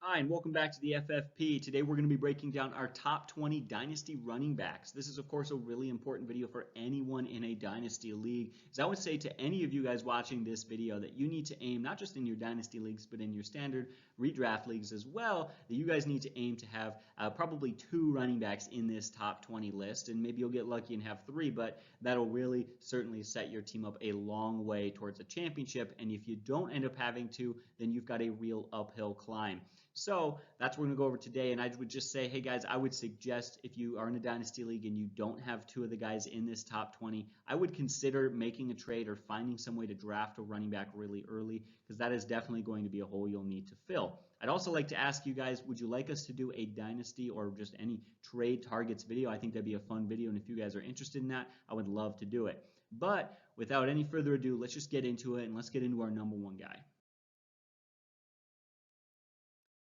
Hi, and welcome back to the FFP. Today we're going to be breaking down our top 20 Dynasty running backs. This is, of course, a really important video for anyone in a Dynasty league. As I would say to any of you guys watching this video that you need to aim, not just in your Dynasty leagues, but in your standard redraft leagues as well, that you guys need to aim to have probably 2 running backs in this top 20 list. And maybe you'll get lucky and have 3, but that'll really certainly set your team up a long way towards a championship. And if you don't end up having 2, then you've got a real uphill climb. So that's what we're going to go over today, and I would just say, hey guys, I would suggest if you are in a Dynasty League and you don't have 2 of the guys in this top 20, I would consider making a trade or finding some way to draft a running back really early, because that is definitely going to be a hole you'll need to fill. I'd also like to ask you guys, would you like us to do a Dynasty or just any trade targets video? I think that'd be a fun video, and if you guys are interested in that, I would love to do it. But without any further ado, let's just get into it, and let's get into our number 1 guy.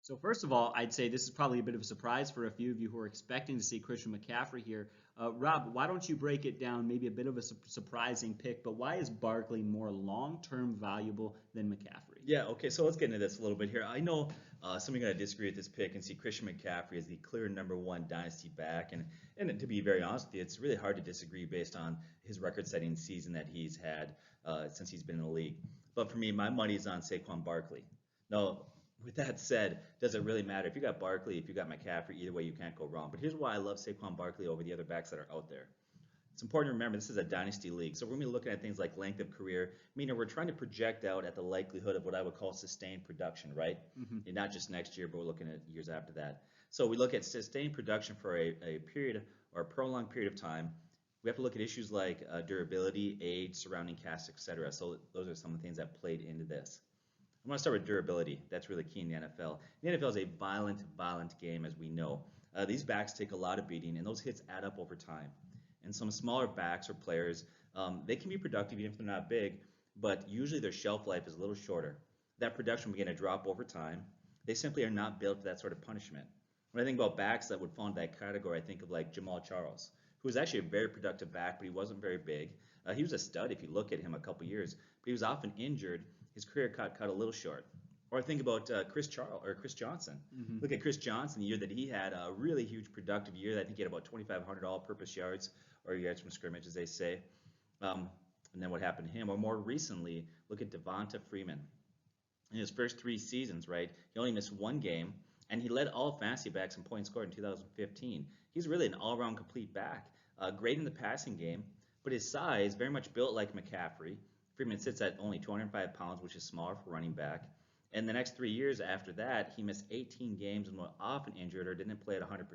So first of all, I'd say this is probably a bit of a surprise for a few of you who are expecting to see Christian McCaffrey here. Rob, why don't you break it down, maybe a bit of a surprising pick, but why is Barkley more long-term valuable than McCaffrey? Yeah, okay, so let's get into this a little bit here. I know some are going to disagree with this pick and see Christian McCaffrey as the clear number 1 dynasty back. And to be very honest with you, it's really hard to disagree based on his record-setting season that he's had since he's been in the league. But for me, my money is on Saquon Barkley. Now, with that said, does it really matter? If you got Barkley, if you got McCaffrey, either way you can't go wrong. But here's why I love Saquon Barkley over the other backs that are out there. It's important to remember this is a dynasty league, so we're going to be looking at things like length of career, meaning we're trying to project out at the likelihood of what I would call sustained production, right? And not just next year, but we're looking at years after that. So we look at sustained production for a period or a prolonged period of time. We have to look at issues like durability, age, surrounding cast, etc. So those are some of the things that played into this. I'm going to start with durability. That's really key in the NFL. The NFL is a violent game, as we know. These backs take a lot of beating, and those hits add up over time. And some smaller backs or players, they can be productive even if they're not big, but usually their shelf life is a little shorter. That production will begin to drop over time. They simply are not built for that sort of punishment. When I think about backs that would fall into that category, I think of like Jamal Charles, who was actually a very productive back, but he wasn't very big. He was a stud if you look at him a couple years, but he was often injured. His career cut a little short. Or I think about Chris Johnson. Look at Chris Johnson, the year that he had a really huge productive year. I think he had about 2,500 all-purpose yards, or yards from scrimmage, as they say. And then what happened to him? Or more recently, look at Devonta Freeman. In his first 3 seasons, right, he only missed 1 game, and he led all fantasy backs in points scored in 2015. He's really an all-around complete back, great in the passing game, but his size, very much built like McCaffrey. Freeman sits at only 205 pounds, which is smaller for running back. And the next 3 years after that, he missed 18 games and was often injured or didn't play at 100%.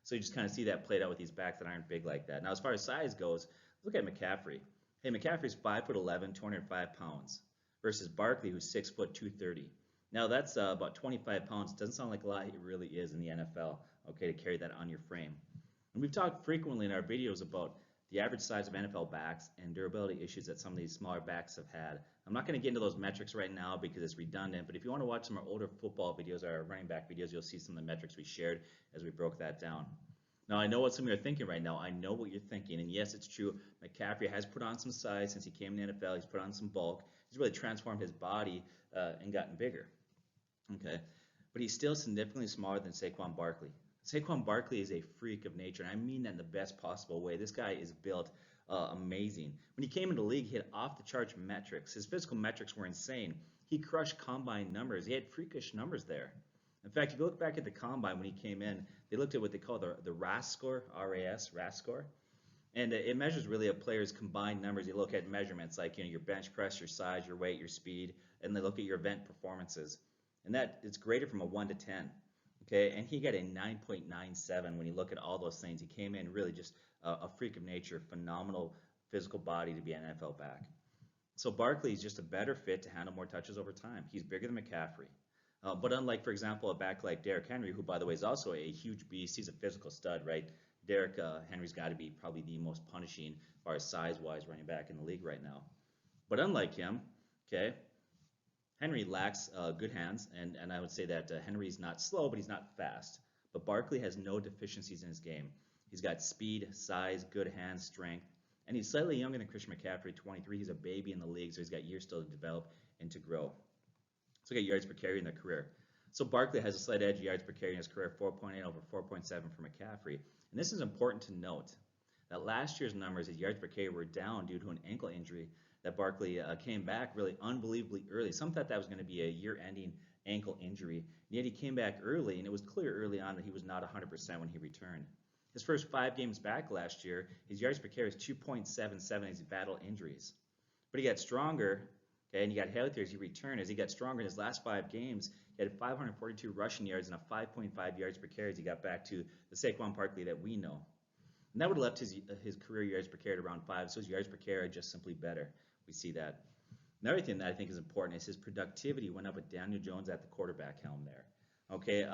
So you just kind of see that played out with these backs that aren't big like that. Now, as far as size goes, look at McCaffrey. Hey, McCaffrey's 5'11", 205 pounds, versus Barkley, who's 6 foot 230. Now, that's about 25 pounds. Doesn't sound like a lot. It really is in the NFL, okay, to carry that on your frame. And we've talked frequently in our videos about the average size of NFL backs and durability issues that some of these smaller backs have had. I'm not going to get into those metrics right now because it's redundant, but if you want to watch some of our older football videos or our running back videos, you'll see some of the metrics we shared as we broke that down. Now, I know what some of you are thinking right now. I know what you're thinking, and yes, it's true. McCaffrey has put on some size since he came in the NFL. He's put on some bulk. He's really transformed his body and gotten bigger. Okay, but he's still significantly smaller than Saquon Barkley. Saquon Barkley is a freak of nature, and I mean that in the best possible way. This guy is built amazing. When he came into the league, he had off-the-charts metrics. His physical metrics were insane. He crushed combine numbers. He had freakish numbers there. In fact, if you look back at the combine when he came in, they looked at what they call the RAS score, RAS score. And it measures really a player's combined numbers. You look at measurements like your bench press, your size, your weight, your speed, and they look at your event performances. And that it's graded from a 1 to 10. Okay, and he got a 9.97 when you look at all those things. He came in really just a freak of nature, phenomenal physical body to be an NFL back. So Barkley is just a better fit to handle more touches over time. He's bigger than McCaffrey. But unlike, for example, a back like Derrick Henry, who, by the way, is also a huge beast. He's a physical stud, right? Derrick Henry's got to be probably the most punishing as far as size-wise running back in the league right now. But unlike him, okay, Henry lacks good hands, and I would say that Henry's not slow, but he's not fast. But Barkley has no deficiencies in his game. He's got speed, size, good hands, strength, and he's slightly younger than Christian McCaffrey, 23. He's a baby in the league, so he's got years still to develop and to grow. So get yards per carry in their career. So Barkley has a slight edge yards per carry in his career, 4.8 over 4.7 for McCaffrey. And this is important to note that last year's numbers, his yards per carry were down due to an ankle injury that Barkley came back really unbelievably early. Some thought that was going to be a year-ending ankle injury, and yet he came back early, and it was clear early on that he was not 100% when he returned. His first 5 games back last year, his yards per carry is 2.77 as he battled injuries. But he got stronger, okay, and he got healthier as he returned. As he got stronger in his last 5 games, he had 542 rushing yards and a 5.5 yards per carry as he got back to the Saquon Barkley that we know. And that would have left his career yards per carry at around 5, so his yards per carry are just simply better. We see that. Another thing that I think is important is his productivity went up with Daniel Jones at the quarterback helm there. Okay,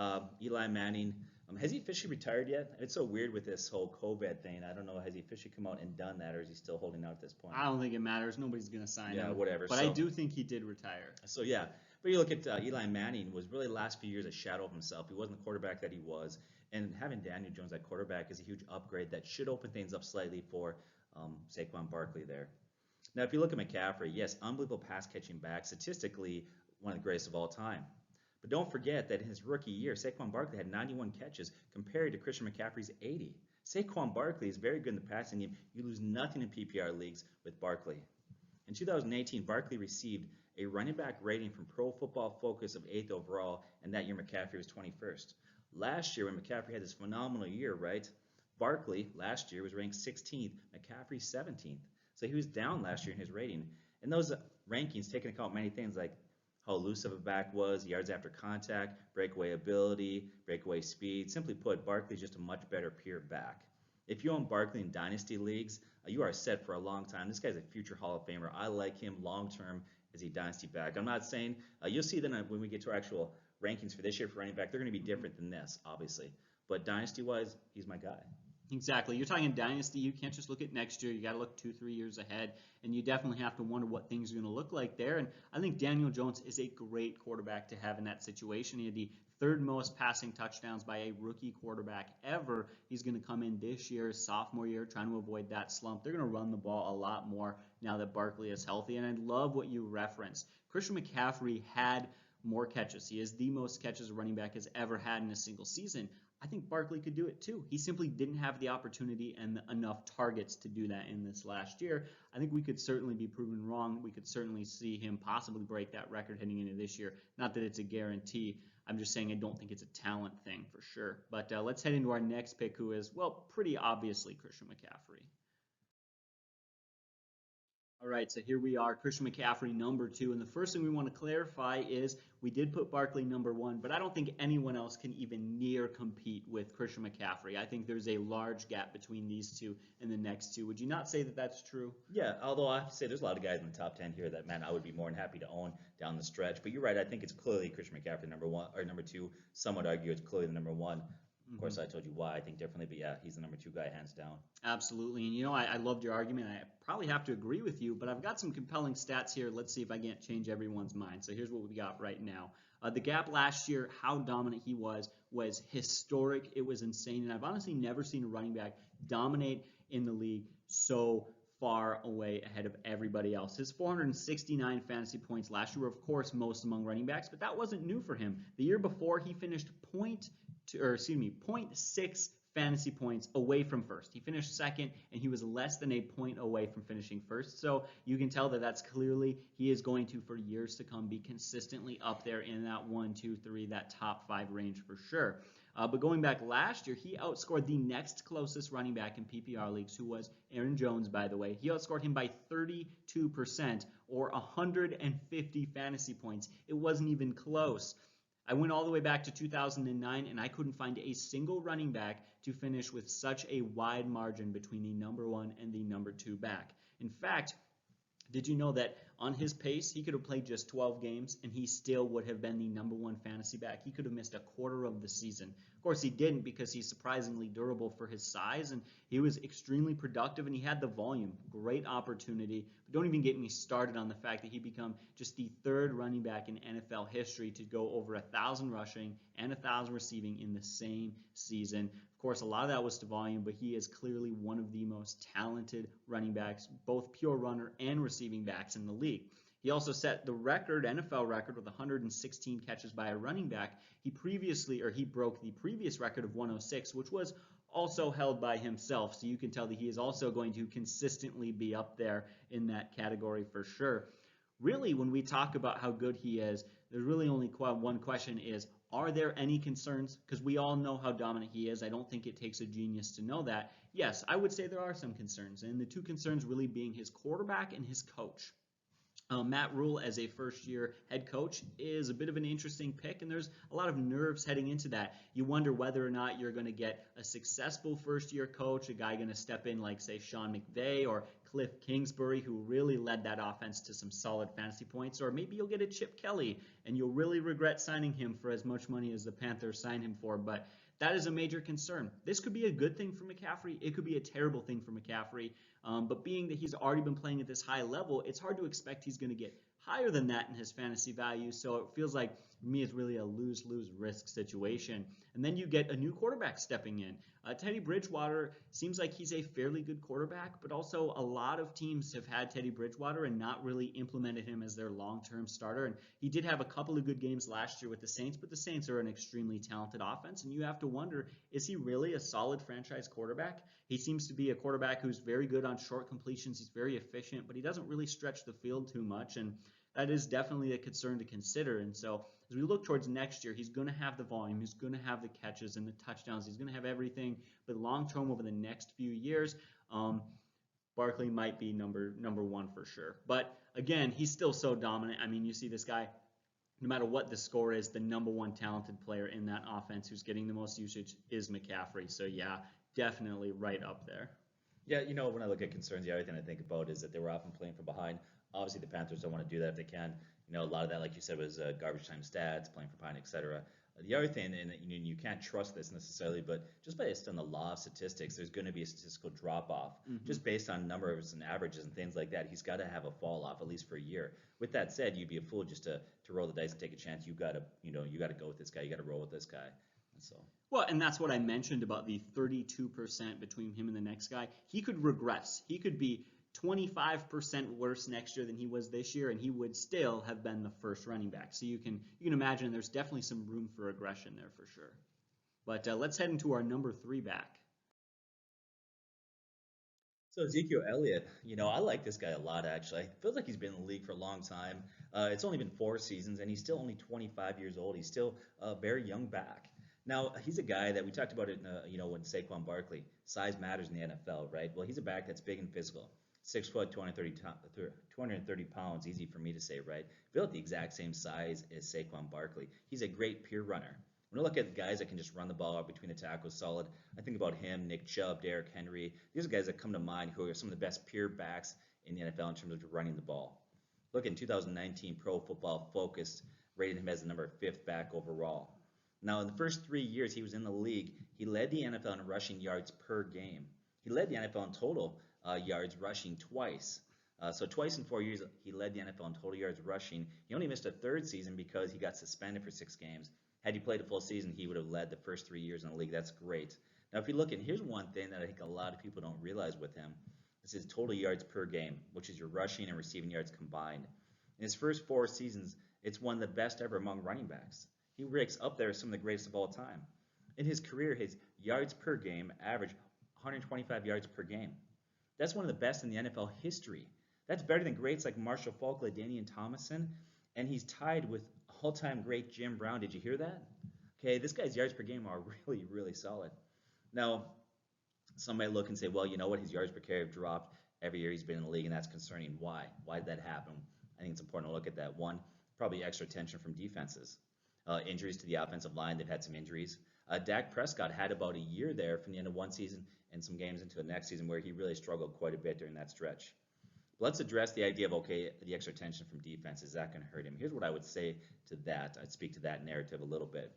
Eli Manning, has he officially retired yet? It's so weird with this whole COVID thing. I don't know, has he officially come out and done that, or is he still holding out at this point? I don't think it matters. Nobody's going to sign him. Yeah, whatever. But I do think he did retire. So, yeah. But you look at Eli Manning was really the last few years a shadow of himself. He wasn't the quarterback that he was. And having Daniel Jones at quarterback is a huge upgrade that should open things up slightly for Saquon Barkley there. Now, if you look at McCaffrey, yes, unbelievable pass-catching back, statistically one of the greatest of all time. But don't forget that in his rookie year, Saquon Barkley had 91 catches compared to Christian McCaffrey's 80. Saquon Barkley is very good in the passing game. You lose nothing in PPR leagues with Barkley. In 2018, Barkley received a running back rating from Pro Football Focus of 8th overall, and that year McCaffrey was 21st. Last year, when McCaffrey had this phenomenal year, right, Barkley last year was ranked 16th, McCaffrey 17th. So he was down last year in his rating. And those rankings take into account many things like how elusive a back was, yards after contact, breakaway ability, breakaway speed. Simply put, Barkley is just a much better pure back. If you own Barkley in Dynasty leagues, you are set for a long time. This guy's a future Hall of Famer. I like him long-term as a Dynasty back. I'm not saying, you'll see then when we get to our actual rankings for this year for running back, they're going to be different than this, obviously. But Dynasty-wise, he's my guy. Exactly. You're talking Dynasty. You can't just look at next year. You got to look 2-3 years ahead, and you definitely have to wonder what things are going to look like there. And I think Daniel Jones is a great quarterback to have in that situation. He had the 3rd most passing touchdowns by a rookie quarterback ever. He's going to come in this year, sophomore year, trying to avoid that slump. They're going to run the ball a lot more now that Barkley is healthy. And I love what you referenced. Christian McCaffrey had more catches. He is the most catches a running back has ever had in a single season. I think Barkley could do it too. He simply didn't have the opportunity and enough targets to do that in this last year. I think we could certainly be proven wrong. We could certainly see him possibly break that record heading into this year. Not that it's a guarantee. I'm just saying I don't think it's a talent thing for sure. But let's head into our next pick, who is, well, pretty obviously Christian McCaffrey. All right, so here we are, Christian McCaffrey, number 2. And the first thing we want to clarify is we did put Barkley number 1, but I don't think anyone else can even near compete with Christian McCaffrey. I think there's a large gap between these two and the next two. Would you not say that that's true? Yeah, although I have to say there's a lot of guys in the top 10 here that, man, I would be more than happy to own down the stretch. But you're right, I think it's clearly Christian McCaffrey number 1 or number 2. Some would argue it's clearly the number 1. Of course, I told you why I think differently, but yeah, he's the number 2 guy, hands down. Absolutely. And, I loved your argument. I probably have to agree with you, but I've got some compelling stats here. Let's see if I can't change everyone's mind. So here's what we got right now. The gap last year, how dominant he was historic. It was insane. And I've honestly never seen a running back dominate in the league so far away ahead of everybody else. His 469 fantasy points last year were, of course, most among running backs, but that wasn't new for him. The year before, he finished 0.6 fantasy points away from first. He finished second, and he was less than a point away from finishing first. So you can tell that that's clearly he is going to, for years to come, be consistently up there in that 1, 2, 3, that top 5 range for sure. But going back last year, he outscored the next closest running back in PPR leagues, who was Aaron Jones, by the way. He outscored him by 32% or 150 fantasy points. It wasn't even close. I went all the way back to 2009, and I couldn't find a single running back to finish with such a wide margin between the number 1 and the number 2 back. In fact, did you know that on his pace, he could have played just 12 games, and he still would have been the number 1 fantasy back? He could have missed a quarter of the season. Of course, he didn't, because he's surprisingly durable for his size, and he was extremely productive, and he had the volume. Great opportunity. But don't even get me started on the fact that he became just the 3rd running back in NFL history to go over 1,000 rushing and 1,000 receiving in the same season. Of course, a lot of that was to volume, but he is clearly one of the most talented running backs, both pure runner and receiving backs in the league. He also set the record, NFL record, with 116 catches by a running back. He broke the previous record of 106, which was also held by himself. So you can tell that he is also going to consistently be up there in that category for sure. Really, when we talk about how good he is, there's really only one question is, are there any concerns? Because we all know how dominant he is. I don't think it takes a genius to know that. Yes, I would say there are some concerns, and the two concerns really being his quarterback and his coach. Matt Rule as a first-year head coach is a bit of an interesting pick, and there's a lot of nerves heading into that. You wonder whether or not you're going to get a successful first-year coach, a guy going to step in like, say, Sean McVay or Cliff Kingsbury, who really led that offense to some solid fantasy points, or maybe you'll get a Chip Kelly, and you'll really regret signing him for as much money as the Panthers signed him for, but that is a major concern. This could be a good thing for McCaffrey. It could be a terrible thing for McCaffrey. But being that he's already been playing at this high level, it's hard to expect he's going to get higher than that in his fantasy value. So it feels like, for me, it's really a lose-lose risk situation. And then you get a new quarterback stepping in. Teddy Bridgewater seems like he's a fairly good quarterback, but also a lot of teams have had Teddy Bridgewater and not really implemented him as their long-term starter. And he did have a couple of good games last year with the Saints, but the Saints are an extremely talented offense, and you have to wonder, is he really a solid franchise quarterback? He seems to be a quarterback who's very good on short completions. He's very efficient, but he doesn't really stretch the field too much, and that is definitely a concern to consider. And so as we look towards next year, he's going to have the volume, he's going to have the catches and the touchdowns, he's going to have everything, but long-term over the next few years, Barkley might be number one for sure. But again, he's still so dominant. I mean, you see this guy, no matter what the score is, the number one talented player in that offense who's getting the most usage is McCaffrey. So yeah, definitely right up there. Yeah, when I look at concerns, the other thing I think about is that they were often playing from behind. Obviously, the Panthers don't want to do that if they can. A lot of that, like you said, was garbage time stats, playing from behind, etc. The other thing, and you can't trust this necessarily, but just based on the law of statistics, there's going to be a statistical drop-off. Just based on numbers and averages and things like that, he's got to have a fall-off, at least for a year. With that said, you'd be a fool just to roll the dice and take a chance. You got to go with this guy. You got to roll with this guy. And so. Well, and that's what I mentioned about the 32% between him and the next guy. He could regress. He could be 25% worse next year than he was this year, and he would still have been the first running back. So you can imagine there's definitely some room for regression there for sure. But let's head into our number 3 back. So Ezekiel Elliott, I like this guy a lot, actually. It feels like he's been in the league for a long time. It's only been 4 seasons, and he's still only 25 years old. He's still a very young back. Now, he's a guy that we talked about it, when Saquon Barkley. Size matters in the NFL, right? Well, he's a back that's big and physical. 6 foot, 230 pounds, easy for me to say, right? Built the exact same size as Saquon Barkley. He's a great pure runner. When I look at guys that can just run the ball out between the tackles solid, I think about him, Nick Chubb, Derrick Henry. These are guys that come to mind who are some of the best pure backs in the NFL in terms of running the ball. Look, in 2019, Pro Football Focus rated him as the number 5th back overall. Now, in the first 3 years he was in the league, he led the NFL in rushing yards per game. He led the NFL in total yards rushing twice. So twice in 4 years, he led the NFL in total yards rushing. He only missed a 3rd season because he got suspended for 6 games. Had he played a full season, he would have led the first 3 years in the league. That's great. Now, if you look at, here's one thing that I think a lot of people don't realize with him. This is total yards per game, which is your rushing and receiving yards combined. In his first 4 seasons, it's one of the best ever among running backs. He ranks up there as some of the greatest of all time. In his career, his yards per game averaged 125 yards per game. That's one of the best in the NFL history. That's better than greats like Marshall Faulk, LaDainian Tomlinson, and he's tied with all-time great Jim Brown. Did you hear that? Okay, this guy's yards per game are really, really solid. Now, some might look and say, well, you know what, his yards per carry have dropped every year he's been in the league, and that's concerning. Why? Why did that happen? I think it's important to look at that. One, probably extra tension from defenses. Injuries to the offensive line, they've had some injuries. Dak Prescott had about a year there from the end of one season and some games into the next season where he really struggled quite a bit during that stretch. But let's address the idea of, okay, the extra tension from defense, is that going to hurt him? Here's what I would say to that. I'd speak to that narrative a little bit.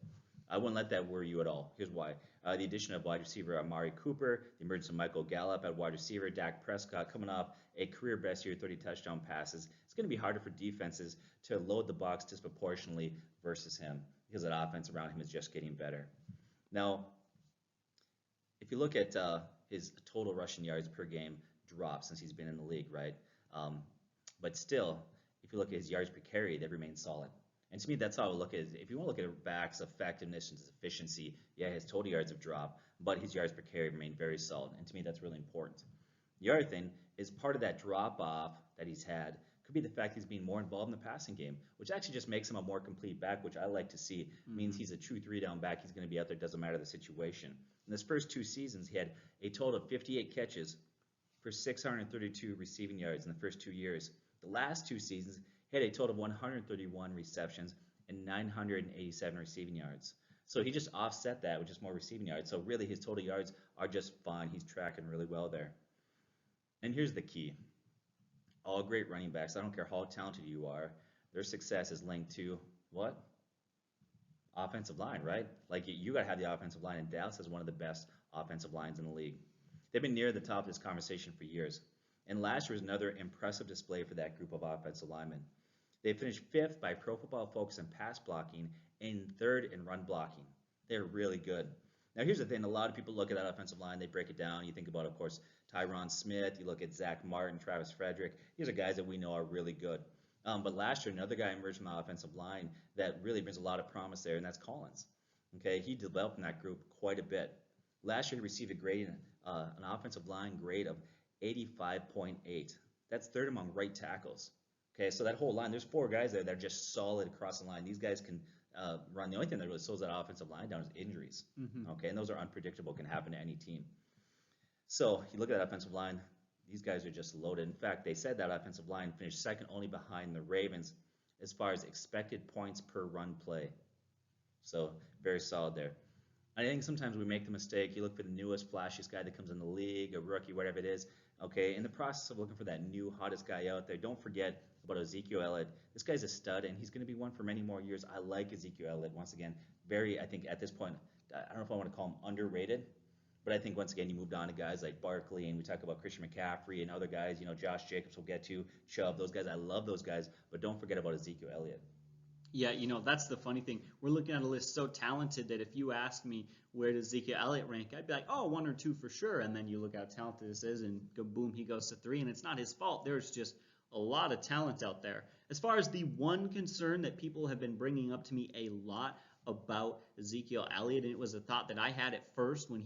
I wouldn't let that worry you at all. Here's why. The addition of wide receiver Amari Cooper, the emergence of Michael Gallup at wide receiver, Dak Prescott coming off a career best year, 30 touchdown passes. It's going to be harder for defenses to load the box disproportionately versus him because that offense around him is just getting better. Now, if you look at his total rushing yards per game drop since he's been in the league, right? But still, if you look at his yards per carry, they've remained solid. And to me, that's how I look at it. If you want to look at a back's effectiveness and his efficiency, yeah, his total yards have dropped, but his yards per carry remain very solid. And to me, that's really important. The other thing is part of that drop-off that he's had could be the fact he's being more involved in the passing game, which actually just makes him a more complete back, which I like to see. It means he's a true three-down back. He's going to be out there, doesn't matter the situation. In his first 2 seasons, he had a total of 58 catches for 632 receiving yards in the first 2 years. The last 2 seasons, he had a total of 131 receptions and 987 receiving yards. So he just offset that with just more receiving yards. So really his total yards are just fine. He's tracking really well there. And here's the key. All great running backs, I don't care how talented you are, their success is linked to what? Offensive line, right? Like you got to have the offensive line, and Dallas has one of the best offensive lines in the league. They've been near the top of this conversation for years. And last year was another impressive display for that group of offensive linemen. They finished 5th by Pro Football Focus in pass blocking and 3rd in run blocking. They're really good. Now here's the thing, a lot of people look at that offensive line, they break it down. You think about, of course, Tyron Smith, you look at Zach Martin, Travis Frederick. These are guys that we know are really good. But last year, another guy emerged from the offensive line that really brings a lot of promise there, and that's Collins. Okay, he developed in that group quite a bit. Last year, he received a grade, an offensive line grade of 85.8. That's 3rd among right tackles. Okay, so that whole line, there's 4 guys there that are just solid across the line. These guys can run. The only thing that really slows that offensive line down is injuries. Okay, and those are unpredictable, can happen to any team. So you look at that offensive line, these guys are just loaded. In fact, they said that offensive line finished 2nd only behind the Ravens as far as expected points per run play. So very solid there. I think sometimes we make the mistake, you look for the newest, flashiest guy that comes in the league, a rookie, whatever it is. Okay, in the process of looking for that new, hottest guy out there, don't forget about Ezekiel Elliott. This guy's a stud, and he's going to be one for many more years. I like Ezekiel Elliott. Once again, I think at this point, I don't know if I want to call him underrated, but I think once again, you moved on to guys like Barkley, and we talk about Christian McCaffrey and other guys, Josh Jacobs we'll get to, Chubb, those guys. I love those guys, but don't forget about Ezekiel Elliott. Yeah, that's the funny thing. We're looking at a list so talented that if you asked me where does Zeke Elliott rank, I'd be like, 1 or 2 for sure. And then you look how talented this is, and boom, he goes to 3. And it's not his fault. There's just a lot of talent out there. As far as the one concern that people have been bringing up to me a lot about Ezekiel Elliott, and it was a thought that I had at first when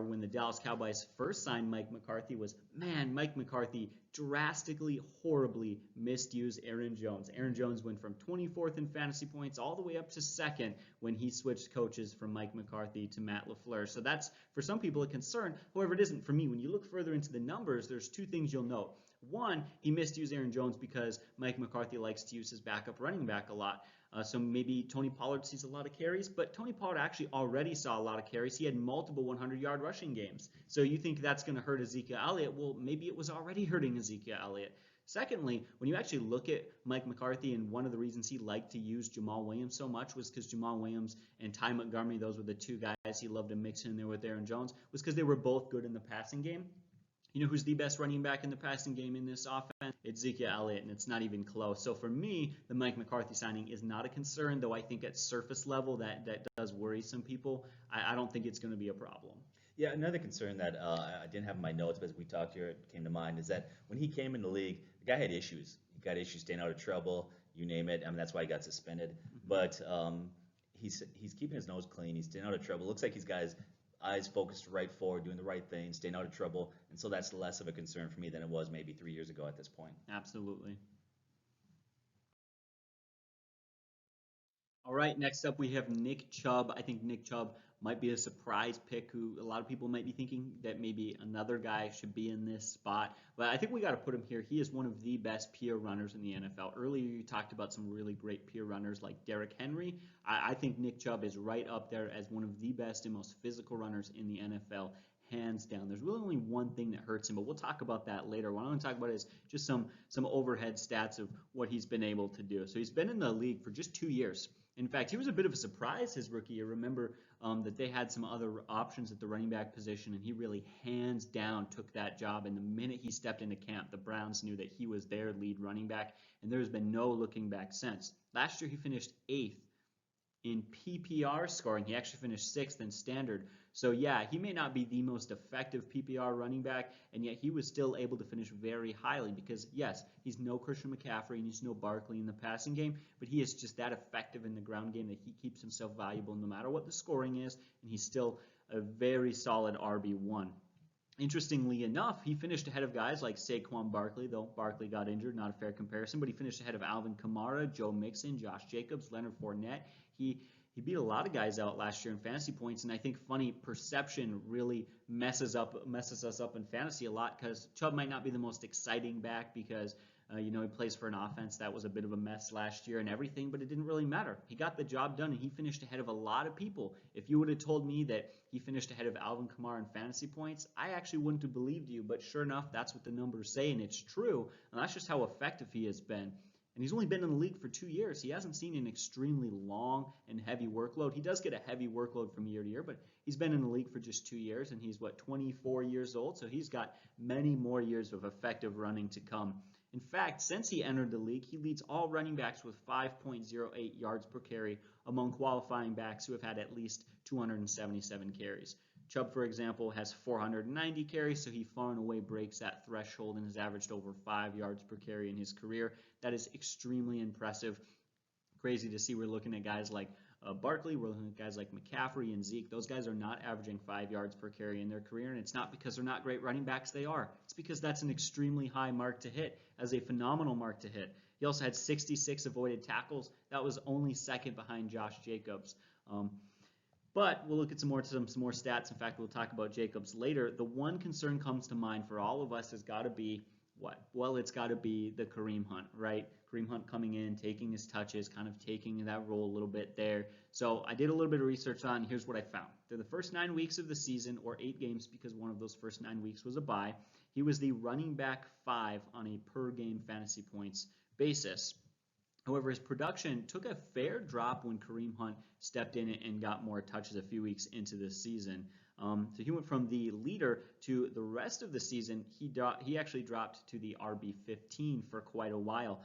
when the Dallas Cowboys first signed Mike McCarthy, was, man, Mike McCarthy drastically, horribly misused Aaron Jones. Aaron Jones went from 24th in fantasy points all the way up to 2nd when he switched coaches from Mike McCarthy to Matt LaFleur. So that's, for some people, a concern. However, it isn't for me. When you look further into the numbers, there's 2 things you'll note. One, he misused Aaron Jones because Mike McCarthy likes to use his backup running back a lot. So maybe Tony Pollard sees a lot of carries, but Tony Pollard actually already saw a lot of carries. He had multiple 100-yard rushing games. So you think that's going to hurt Ezekiel Elliott? Well, maybe it was already hurting Ezekiel Elliott. Secondly, when you actually look at Mike McCarthy, and one of the reasons he liked to use Jamal Williams so much was because Jamal Williams and Ty Montgomery, those were the 2 guys he loved to mix in there with Aaron Jones, was because they were both good in the passing game. You know who's the best running back in the passing game in this offense? It's Zeke Elliott, and it's not even close. So for me, the Mike McCarthy signing is not a concern, though I think at surface level that does worry some people. I don't think it's going to be a problem. Yeah, another concern that I didn't have in my notes, but as we talked here, it came to mind, is that when he came in the league, the guy had issues. He got issues staying out of trouble, you name it. I mean, that's why he got suspended. But he's keeping his nose clean. He's staying out of trouble. Looks like he's got his eyes focused right forward, doing the right thing, staying out of trouble. And so that's less of a concern for me than it was maybe 3 years ago at this point. Absolutely. All right, next up we have Nick Chubb. I think Nick Chubb might be a surprise pick who a lot of people might be thinking that maybe another guy should be in this spot. But I think we got to put him here. He is one of the best pure runners in the NFL. Earlier you talked about some really great pure runners like Derrick Henry. I think Nick Chubb is right up there as one of the best and most physical runners in the NFL. Hands down. There's really only one thing that hurts him, but we'll talk about that later. What I want to talk about is just some overhead stats of what he's been able to do. So he's been in the league for just 2 years. In fact, he was a bit of a surprise his rookie year. Remember that they had some other options at the running back position, and he really hands down took that job. And the minute he stepped into camp, the Browns knew that he was their lead running back, and there's been no looking back since. Last year, he finished 8th in PPR scoring. He actually finished 6th in standard. So yeah, he may not be the most effective PPR running back, and yet he was still able to finish very highly because, yes, he's no Christian McCaffrey and he's no Barkley in the passing game, but he is just that effective in the ground game that he keeps himself valuable no matter what the scoring is, and he's still a very solid RB1. Interestingly enough, he finished ahead of guys like Saquon Barkley, though Barkley got injured, not a fair comparison, but he finished ahead of Alvin Kamara, Joe Mixon, Josh Jacobs, Leonard Fournette. He beat a lot of guys out last year in fantasy points, and I think funny perception really messes us up in fantasy a lot because Chubb might not be the most exciting back because he plays for an offense that was a bit of a mess last year and everything, but it didn't really matter. He got the job done, and he finished ahead of a lot of people. If you would have told me that he finished ahead of Alvin Kamara in fantasy points, I actually wouldn't have believed you, but sure enough, that's what the numbers say, and it's true, and that's just how effective he has been. And he's only been in the league for 2 years. He hasn't seen an extremely long and heavy workload. He does get a heavy workload from year to year, but he's been in the league for just 2 years, and he's, 24 years old, so he's got many more years of effective running to come. In fact, since he entered the league, he leads all running backs with 5.08 yards per carry among qualifying backs who have had at least 277 carries. Chubb, for example, has 490 carries, so he far and away breaks that threshold and has averaged over 5 yards per carry in his career. That is extremely impressive. Crazy to see. We're looking at guys like Barkley, we're looking at guys like McCaffrey and Zeke. Those guys are not averaging 5 yards per carry in their career, and it's not because they're not great running backs. They are. It's because that's an extremely high mark to hit, as a phenomenal mark to hit. He also had 66 avoided tackles. That was only second behind Josh Jacobs. But we'll look at some more stats. In fact, we'll talk about Jacobs later. The one concern comes to mind for all of us has got to be what? Well, it's got to be the Kareem Hunt, right? Kareem Hunt coming in, taking his touches, kind of taking that role a little bit there. So I did a little bit of research on, here's what I found. Through the first 9 weeks of the season, or 8 games because one of those first 9 weeks was a bye, he was the running back 5 on a per-game fantasy points basis. However, his production took a fair drop when Kareem Hunt stepped in and got more touches a few weeks into the season. So he went from the leader to the rest of the season. He actually dropped to the RB15 for quite a while.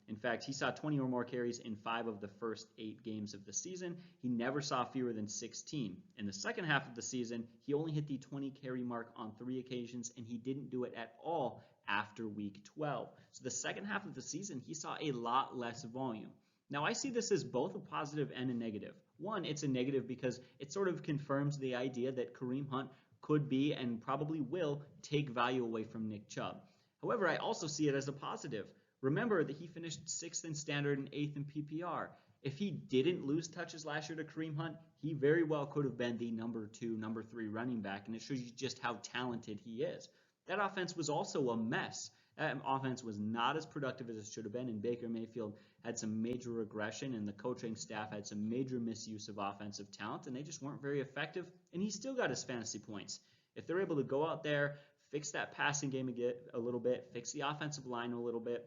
In fact, he saw 20 or more carries in 5 of the first 8 games of the season. He never saw fewer than 16. In the second half of the season, he only hit the 20 carry mark on 3 occasions, and he didn't do it at all after week 12. So the second half of the season, he saw a lot less volume. Now, I see this as both a positive and a negative. One, it's a negative because it sort of confirms the idea that Kareem Hunt could be and probably will take value away from Nick Chubb. However, I also see it as a positive. Remember that he finished 6th in standard and 8th in PPR. If he didn't lose touches last year to Kareem Hunt, he very well could have been the number 2, number 3 running back, and it shows you just how talented he is. That offense was also a mess. That offense was not as productive as it should have been, and Baker Mayfield had some major regression, and the coaching staff had some major misuse of offensive talent, and they just weren't very effective, and he still got his fantasy points. If they're able to go out there, fix that passing game a little bit, fix the offensive line a little bit,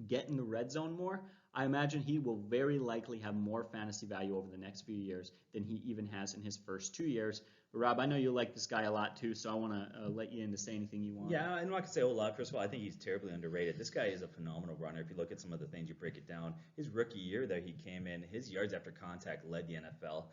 get in the red zone more, I imagine he will very likely have more fantasy value over the next few years than he even has in his first 2 years. But Rob, I know you like this guy a lot too, so I want to let you in to say anything you want. Yeah, I'm not going to say a whole lot. First of all, I think he's terribly underrated. This guy is a phenomenal runner. If you look at some of the things, you break it down. His rookie year there, he came in, his yards after contact led the NFL.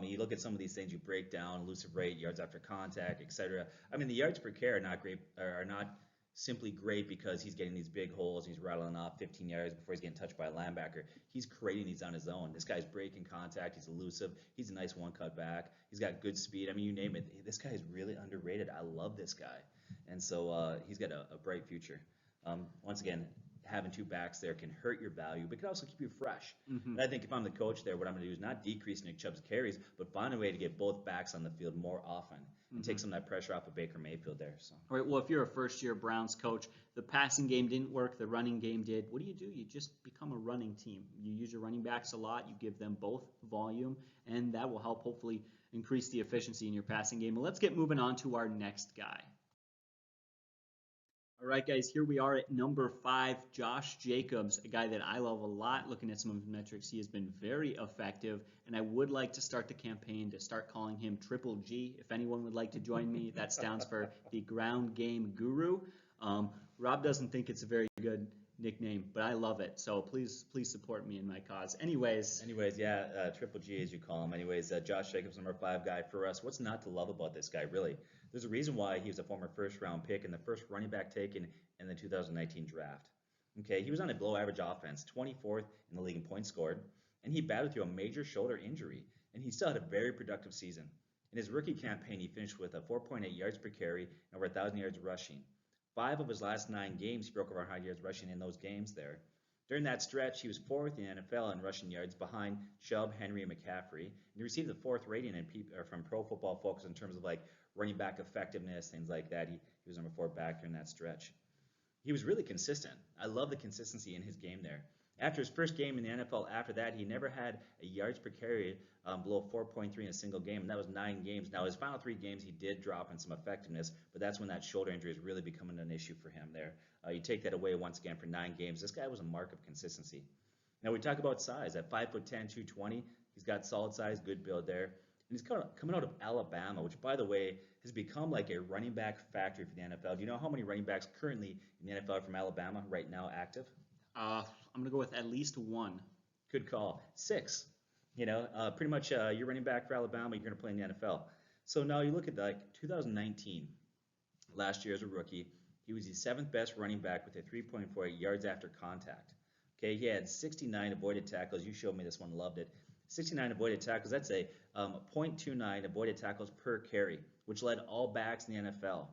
You look at some of these things, you break down elusive rate, yards after contact, etc. I mean, the yards per carry are not great, are not simply great because he's getting these big holes and he's rattling off 15 yards before he's getting touched by a linebacker. He's creating these on his own. This guy's breaking contact. He's elusive. He's a nice one-cut back. He's got good speed. I mean, you name it. This guy is really underrated. I love this guy. And so he's got a bright future. Once again, having 2 backs there can hurt your value, but can also keep you fresh. And I think if I'm the coach there, what I'm going to do is not decrease Nick Chubb's carries, but find a way to get both backs on the field more often and take some of that pressure off of Baker Mayfield there. So. All right, well, if you're a first-year Browns coach, the passing game didn't work, the running game did. What do? You just become a running team. You use your running backs a lot. You give them both volume, and that will help hopefully increase the efficiency in your passing game. Well, let's get moving on to our next guy. All right, guys, here we are at number 5, Josh Jacobs, a guy that I love a lot. Looking at some of his metrics, he has been very effective, and I would like to start the campaign to start calling him Triple G. If anyone would like to join me, that stands for the Ground Game Guru. Rob doesn't think it's a very good nickname, but I love it. So please support me in my cause. Anyways, Yeah, Triple G as you call him. Josh Jacobs, number 5 guy for us. What's not to love about this guy, really? There's a reason why he was a former first-round pick and the first running back taken in the 2019 draft. Okay, he was on a below-average offense, 24th in the league in points scored, and he battled through a major shoulder injury, and he still had a very productive season. In his rookie campaign, he finished with a 4.8 yards per carry and over 1,000 yards rushing. 5 of his last 9 games, he broke over 100 yards rushing in those games there. During that stretch, he was 4th in the NFL in rushing yards behind Chubb, Henry, and McCaffrey. And he received the 4th rating from Pro Football Focus in terms of like running back effectiveness, things like that. He was number 4 back during that stretch. He was really consistent. I love the consistency in his game there. After his first game in the NFL, after that, he never had a yards per carry below 4.3 in a single game, and that was 9 games. Now, his final 3 games, he did drop in some effectiveness, but that's when that shoulder injury is really becoming an issue for him there. You take that away once again for 9 games. This guy was a mark of consistency. Now, we talk about size. At 5'10", 220, he's got solid size, good build there. And he's coming out of Alabama, which, by the way, has become like a running back factory for the NFL. Do you know how many running backs currently in the NFL from Alabama right now active? I'm going to go with at least 1. Good call. 6. Pretty much you're running back for Alabama, you're going to play in the NFL. So now you look at 2019, last year as a rookie, he was the 7th best running back with a 3.48 yards after contact. Okay, he had 69 avoided tackles. You showed me this one, loved it. 69 avoided tackles, that's a 0.29 avoided tackles per carry, which led all backs in the NFL.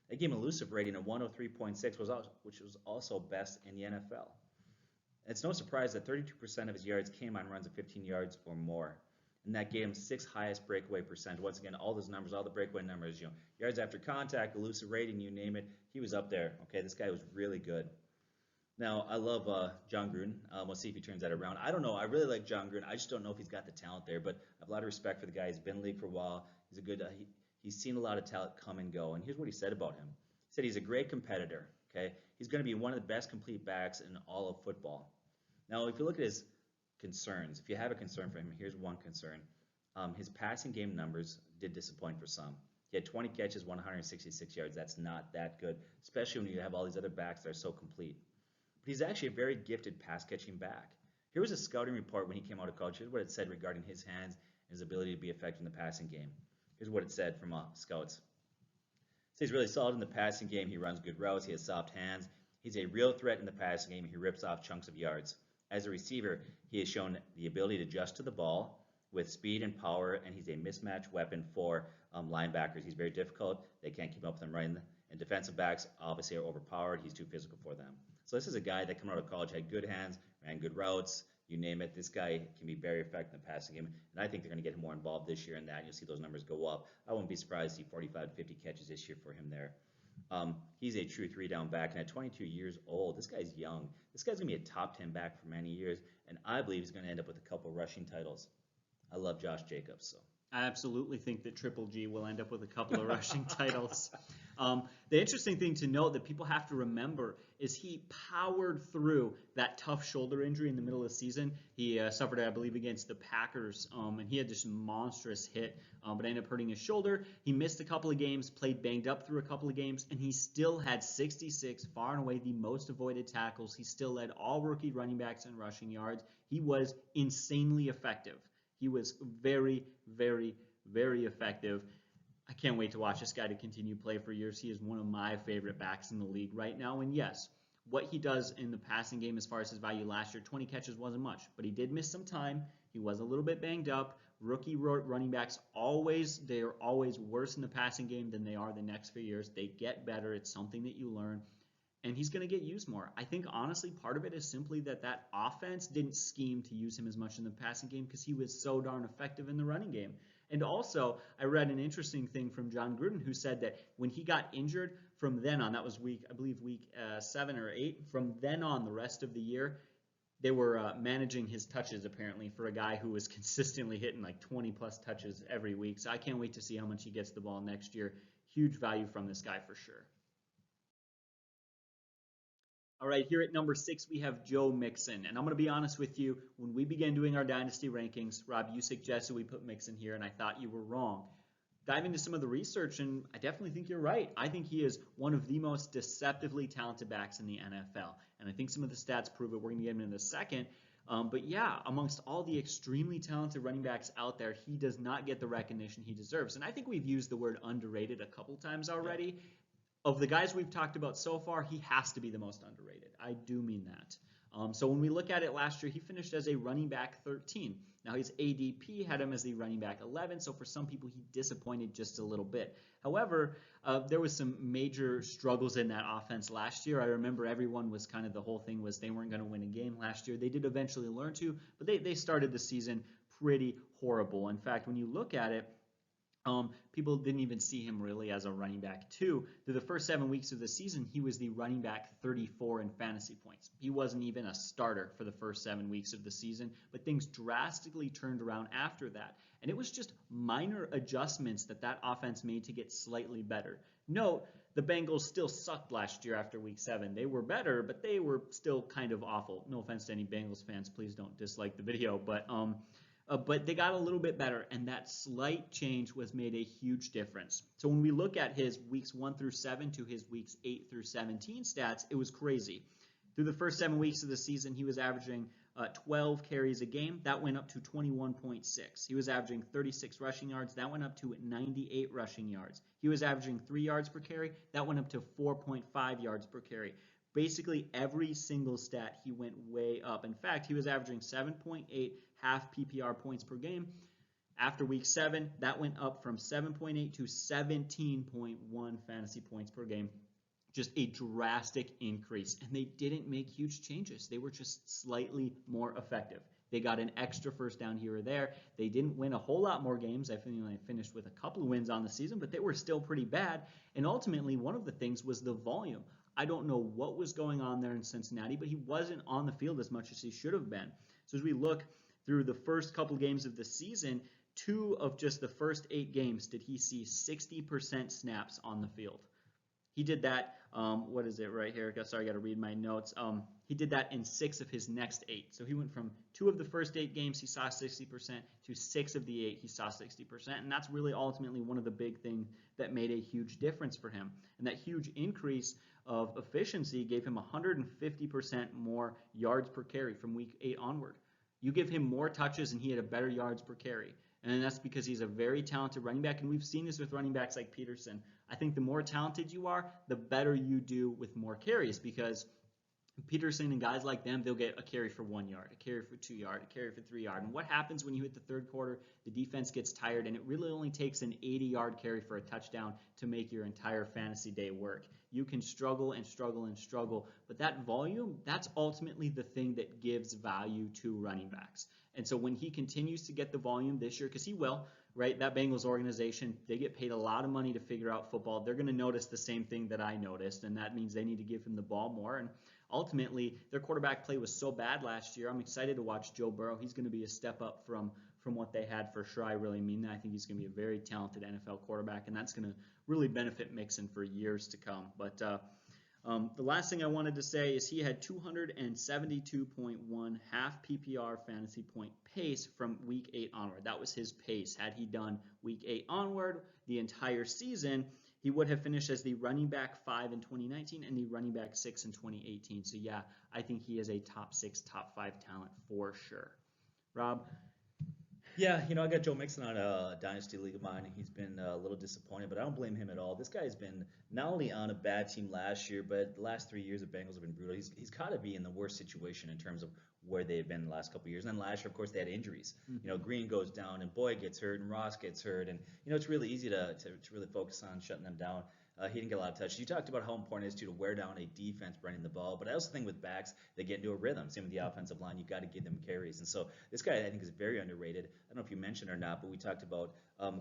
They gave him an elusive rating of 103.6, which was also best in the NFL. It's no surprise that 32% of his yards came on runs of 15 yards or more. And that gave him 6th highest breakaway percent. Once again, all those numbers, all the breakaway numbers, yards after contact, elusive rating, you name it, he was up there. Okay, this guy was really good. Now, I love John Gruden. We'll see if he turns that around. I don't know. I really like John Gruden. I just don't know if he's got the talent there, but I have a lot of respect for the guy. He's been in the league for a while. He's a good. He's seen a lot of talent come and go. And here's what he said about him. He said he's a great competitor. Okay, he's going to be one of the best complete backs in all of football. Now, if you look at his concerns, if you have a concern for him, here's one concern. His passing game numbers did disappoint for some. He had 20 catches, 166 yards. That's not that good, especially when you have all these other backs that are so complete. But he's actually a very gifted pass-catching back. Here was a scouting report when he came out of college. Here's what it said regarding his hands and his ability to be effective in the passing game. Here's what it said from scouts. It says he's really solid in the passing game. He runs good routes. He has soft hands. He's a real threat in the passing game. He rips off chunks of yards. As a receiver, he has shown the ability to adjust to the ball with speed and power, and he's a mismatch weapon for linebackers. He's very difficult. They can't keep up with him running. And defensive backs obviously are overpowered. He's too physical for them. So this is a guy that coming out of college had good hands, ran good routes, you name it. This guy can be very effective in the passing game, and I think they're going to get him more involved this year in that. You'll see those numbers go up. I wouldn't be surprised to see 45 to 50 catches this year for him there. He's a true 3-down back, and at 22 years old, this guy's young. This guy's going to be a top 10 back for many years, and I believe he's going to end up with a couple rushing titles. I love Josh Jacobs. So I absolutely think that Triple G will end up with a couple of rushing titles. The interesting thing to note that people have to remember is he powered through that tough shoulder injury in the middle of the season. He suffered, I believe, against the Packers, and he had this monstrous hit, but ended up hurting his shoulder. He missed a couple of games, played banged up through a couple of games, and he still had 66, far and away the most avoided tackles. He still led all rookie running backs in rushing yards. He was insanely effective. He was very, very, very effective. I can't wait to watch this guy to continue to play for years. He is one of my favorite backs in the league right now. And yes, what he does in the passing game as far as his value last year, 20 catches wasn't much, but he did miss some time. He was a little bit banged up. Rookie running backs they are always worse in the passing game than they are the next few years. They get better. It's something that you learn. And he's going to get used more. I think, honestly, part of it is simply that offense didn't scheme to use him as much in the passing game because he was so darn effective in the running game. And also, I read an interesting thing from John Gruden, who said that when he got injured from then on, that was week 7 or 8, from then on the rest of the year, they were managing his touches, apparently, for a guy who was consistently hitting like 20-plus touches every week. So I can't wait to see how much he gets the ball next year. Huge value from this guy for sure. All right, here at number 6, we have Joe Mixon. And I'm going to be honest with you, when we began doing our Dynasty rankings, Rob, you suggested we put Mixon here, and I thought you were wrong. dive into some of the research, and I definitely think you're right. I think he is one of the most deceptively talented backs in the NFL, and I think some of the stats prove it. We're going to get him in a second. But yeah, amongst all the extremely talented running backs out there, he does not get the recognition he deserves. And I think we've used the word underrated a couple times already. Yeah. Of the guys we've talked about so far, he has to be the most underrated. I do mean that. So when we look at it last year, he finished as a running back 13. Now his ADP had him as the running back 11, so for some people he disappointed just a little bit. However, there was some major struggles in that offense last year. I remember everyone was kind of, the whole thing was they weren't going to win a game last year. They did eventually learn to, but they started the season pretty horrible. In fact, when you look at it, people didn't even see him really as a running back 2. Through the first 7 weeks of the season, he was the running back 34 in fantasy points. He wasn't even a starter for the first 7 weeks of the season, but things drastically turned around after that. And it was just minor adjustments that offense made to get slightly better. Note, the Bengals still sucked last year after week 7. They were better, but they were still kind of awful. No offense to any Bengals fans, please don't dislike the video, but they got a little bit better, and that slight change was made a huge difference. So when we look at his weeks 1 through 7 to his weeks 8 through 17 stats, it was crazy. Through the first 7 weeks of the season, he was averaging 12 carries a game. That went up to 21.6. He was averaging 36 rushing yards. That went up to 98 rushing yards. He was averaging 3 yards per carry. That went up to 4.5 yards per carry. Basically, every single stat, he went way up. In fact, he was averaging 7.8 half PPR points per game. After week 7, that went up from 7.8 to 17.1 fantasy points per game. Just a drastic increase. And they didn't make huge changes. They were just slightly more effective. They got an extra first down here or there. They didn't win a whole lot more games. I think they finished with a couple of wins on the season, but they were still pretty bad. And ultimately, one of the things was the volume. I don't know what was going on there in Cincinnati, but he wasn't on the field as much as he should have been. So as we look through the first couple games of the season, 2 of just the first 8 games did he see 60% snaps on the field. He did that, what is it right here? Sorry, I got to read my notes. He did that in 6 of his next 8. So he went from 2 of the first 8 games he saw 60% to 6 of the 8 he saw 60%. And that's really ultimately one of the big things that made a huge difference for him. And that huge increase of efficiency gave him 150% more yards per carry from week 8 onward. You give him more touches and he had a better yards per carry. And that's because he's a very talented running back. And we've seen this with running backs like Peterson. I think the more talented you are, the better you do with more carries, because Peterson and guys like them, they'll get a carry for 1 yard, a carry for 2 yards, a carry for 3 yards. And what happens when you hit the third quarter? The defense gets tired, and it really only takes an 80-yard carry for a touchdown to make your entire fantasy day work. You can struggle and struggle and struggle, but that volume, that's ultimately the thing that gives value to running backs. And so when he continues to get the volume this year, because he will, right? That Bengals organization, they get paid a lot of money to figure out football. They're going to notice the same thing that I noticed, and that means they need to give him the ball more. And ultimately, their quarterback play was so bad last year. I'm excited to watch Joe Burrow. He's going to be a step up from what they had for sure. I really mean that. I think he's going to be a very talented NFL quarterback, and that's going to really benefit Mixon for years to come. But the last thing I wanted to say is he had 272.1 half PPR fantasy point pace from week 8 onward. That was his pace. Had he done week 8 onward the entire season, he would have finished as the running back 5 in 2019 and the running back 6 in 2018. So yeah, I think he is a top 6, top 5 talent for sure. Rob? Yeah, I got Joe Mixon on a Dynasty League of mine. He's been a little disappointed, but I don't blame him at all. This guy's been not only on a bad team last year, but the last 3 years of Bengals have been brutal. He's got to be in the worst situation in terms of where they've been the last couple of years. And then last year, of course, they had injuries. Mm-hmm. Green goes down, and Boyd gets hurt, and Ross gets hurt. And, it's really easy to really focus on shutting them down. He didn't get a lot of touches. You talked about how important it is to wear down a defense running the ball, but I also think with backs, they get into a rhythm. Same with the offensive line. You got to give them carries. And so this guy, I think, is very underrated. I don't know if you mentioned or not, but we talked about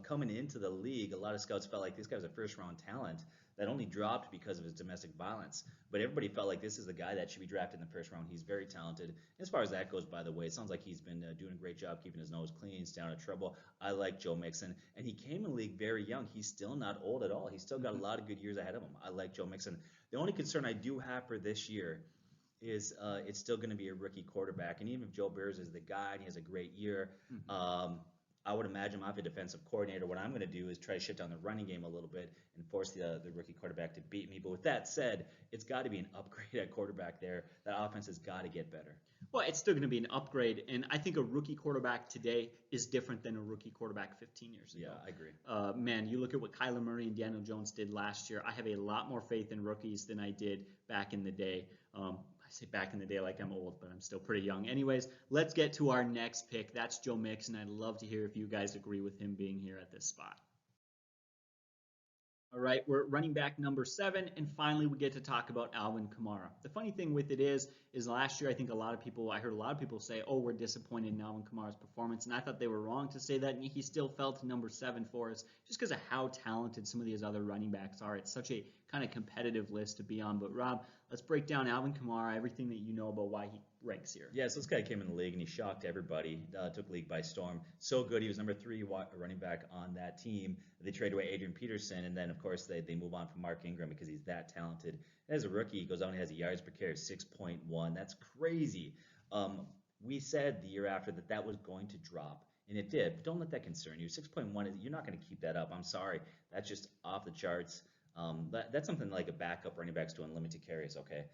coming into the league, a lot of scouts felt like this guy was a first-round talent that only dropped because of his domestic violence. But everybody felt like this is the guy that should be drafted in the first round. He's very talented. As far as that goes, by the way, it sounds like he's been doing a great job keeping his nose clean, staying out of trouble. I like Joe Mixon. And he came in the league very young. He's still not old at all. He's still got a lot of good years ahead of him. I like Joe Mixon. The only concern I do have for this year is it's still going to be a rookie quarterback. And even if Joe Bears is the guy and he has a great year, I would imagine I'm a defensive coordinator. What I'm going to do is try to shut down the running game a little bit and force the rookie quarterback to beat me. But with that said, it's got to be an upgrade at quarterback there. That offense has got to get better. Well, it's still going to be an upgrade, and I think a rookie quarterback today is different than a rookie quarterback 15 years ago. Yeah, I agree. Man, you look at what Kyler Murray and Daniel Jones did last year. I have a lot more faith in rookies than I did back in the day. I say back in the day like I'm old, but I'm still pretty young. Anyways, let's get to our next pick. That's Joe Mixon. I'd love to hear if you guys agree with him being here at this spot. All right, we're at running back number 7, and finally we get to talk about Alvin Kamara. The funny thing with it is last year I heard a lot of people say, oh, we're disappointed in Alvin Kamara's performance, and I thought they were wrong to say that, and he still fell to number 7 for us just because of how talented some of these other running backs are. It's such a kind of competitive list to be on. But Rob, let's break down Alvin Kamara, everything that you know about why he ranks here. Yeah, so this guy came in the league and he shocked everybody, took the league by storm. So good, he was number 3 running back on that team. They traded away Adrian Peterson, and then, of course, they move on from Mark Ingram because he's that talented. As a rookie, he goes out and has a yards per carry of 6.1. That's crazy. We said the year after that was going to drop, and it did. But don't let that concern you. 6.1, you're not going to keep that up. I'm sorry. That's just off the charts. That's something like a backup running back's doing limited carries, okay?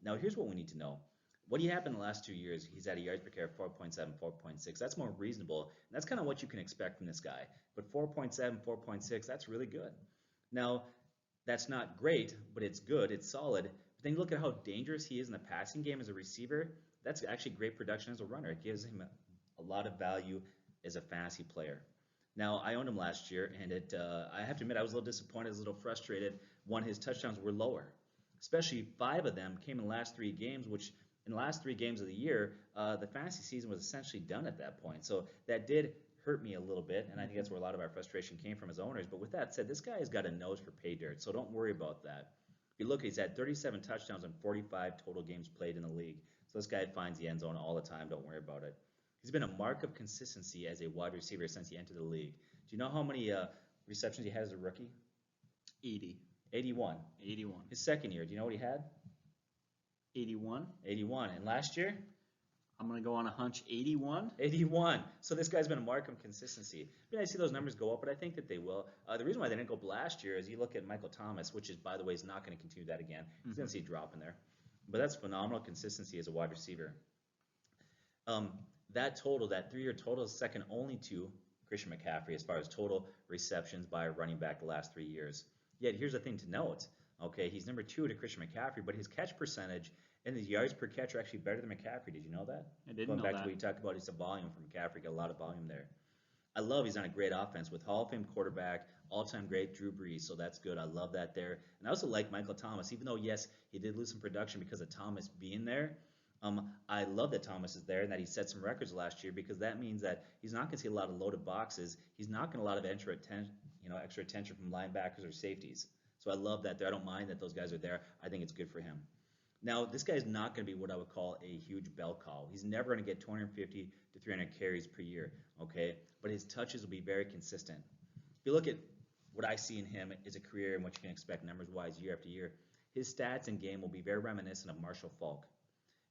Now, here's what we need to know. What happened in the last 2 years, he's at a yards per carry of 4.7, 4.6. That's more reasonable, and that's kind of what you can expect from this guy. But 4.7, 4.6, that's really good. Now, that's not great, but it's good, it's solid. But then you look at how dangerous he is in the passing game as a receiver. That's actually great production as a runner. It gives him a lot of value as a fantasy player. Now, I owned him last year, and I have to admit I was a little disappointed, I was a little frustrated. One, his touchdowns were lower. Especially 5 of them came in the last 3 games, which in the last 3 games of the year, the fantasy season was essentially done at that point. So that did hurt me a little bit, and I think that's where a lot of our frustration came from as owners. But with that said, this guy has got a nose for pay dirt, so don't worry about that. If you look, he's had 37 touchdowns and 45 total games played in the league. So this guy finds the end zone all the time. Don't worry about it. He's been a mark of consistency as a wide receiver since he entered the league. Do you know how many receptions he had as a rookie? 80. 81. 81. His second year, do you know what he had? 81. 81. And last year? I'm going to go on a hunch, 81. 81. So this guy's been a mark of consistency. I mean, I see those numbers go up, but I think that they will. The reason why they didn't go up last year is you look at Michael Thomas, which is, by the way, is not going to continue that again. He's going to see a drop in there. But that's phenomenal consistency as a wide receiver. That total, that 3-year total, is second only to Christian McCaffrey as far as total receptions by a running back the last 3 years. Yet here's the thing to note. Okay, he's number 2 to Christian McCaffrey, but his catch percentage and his yards per catch are actually better than McCaffrey. Did you know that? I didn't know that. Going back to what you talked about, it's a volume from McCaffrey. Got a lot of volume there. I love he's on a great offense with Hall of Fame quarterback, all-time great Drew Brees, so that's good. I love that there. And I also like Michael Thomas, even though, yes, he did lose some production because of Thomas being there. I love that Thomas is there and that he set some records last year because that means that he's not going to see a lot of loaded boxes. He's not going to a lot of extra attention from linebackers or safeties. So I love that there. I don't mind that those guys are there. I think it's good for him. Now, this guy is not going to be what I would call a huge bell cow. He's never going to get 250 to 300 carries per year, okay? But his touches will be very consistent. If you look at what I see in him as a career and what you can expect numbers-wise year after year, his stats and game will be very reminiscent of Marshall Faulk.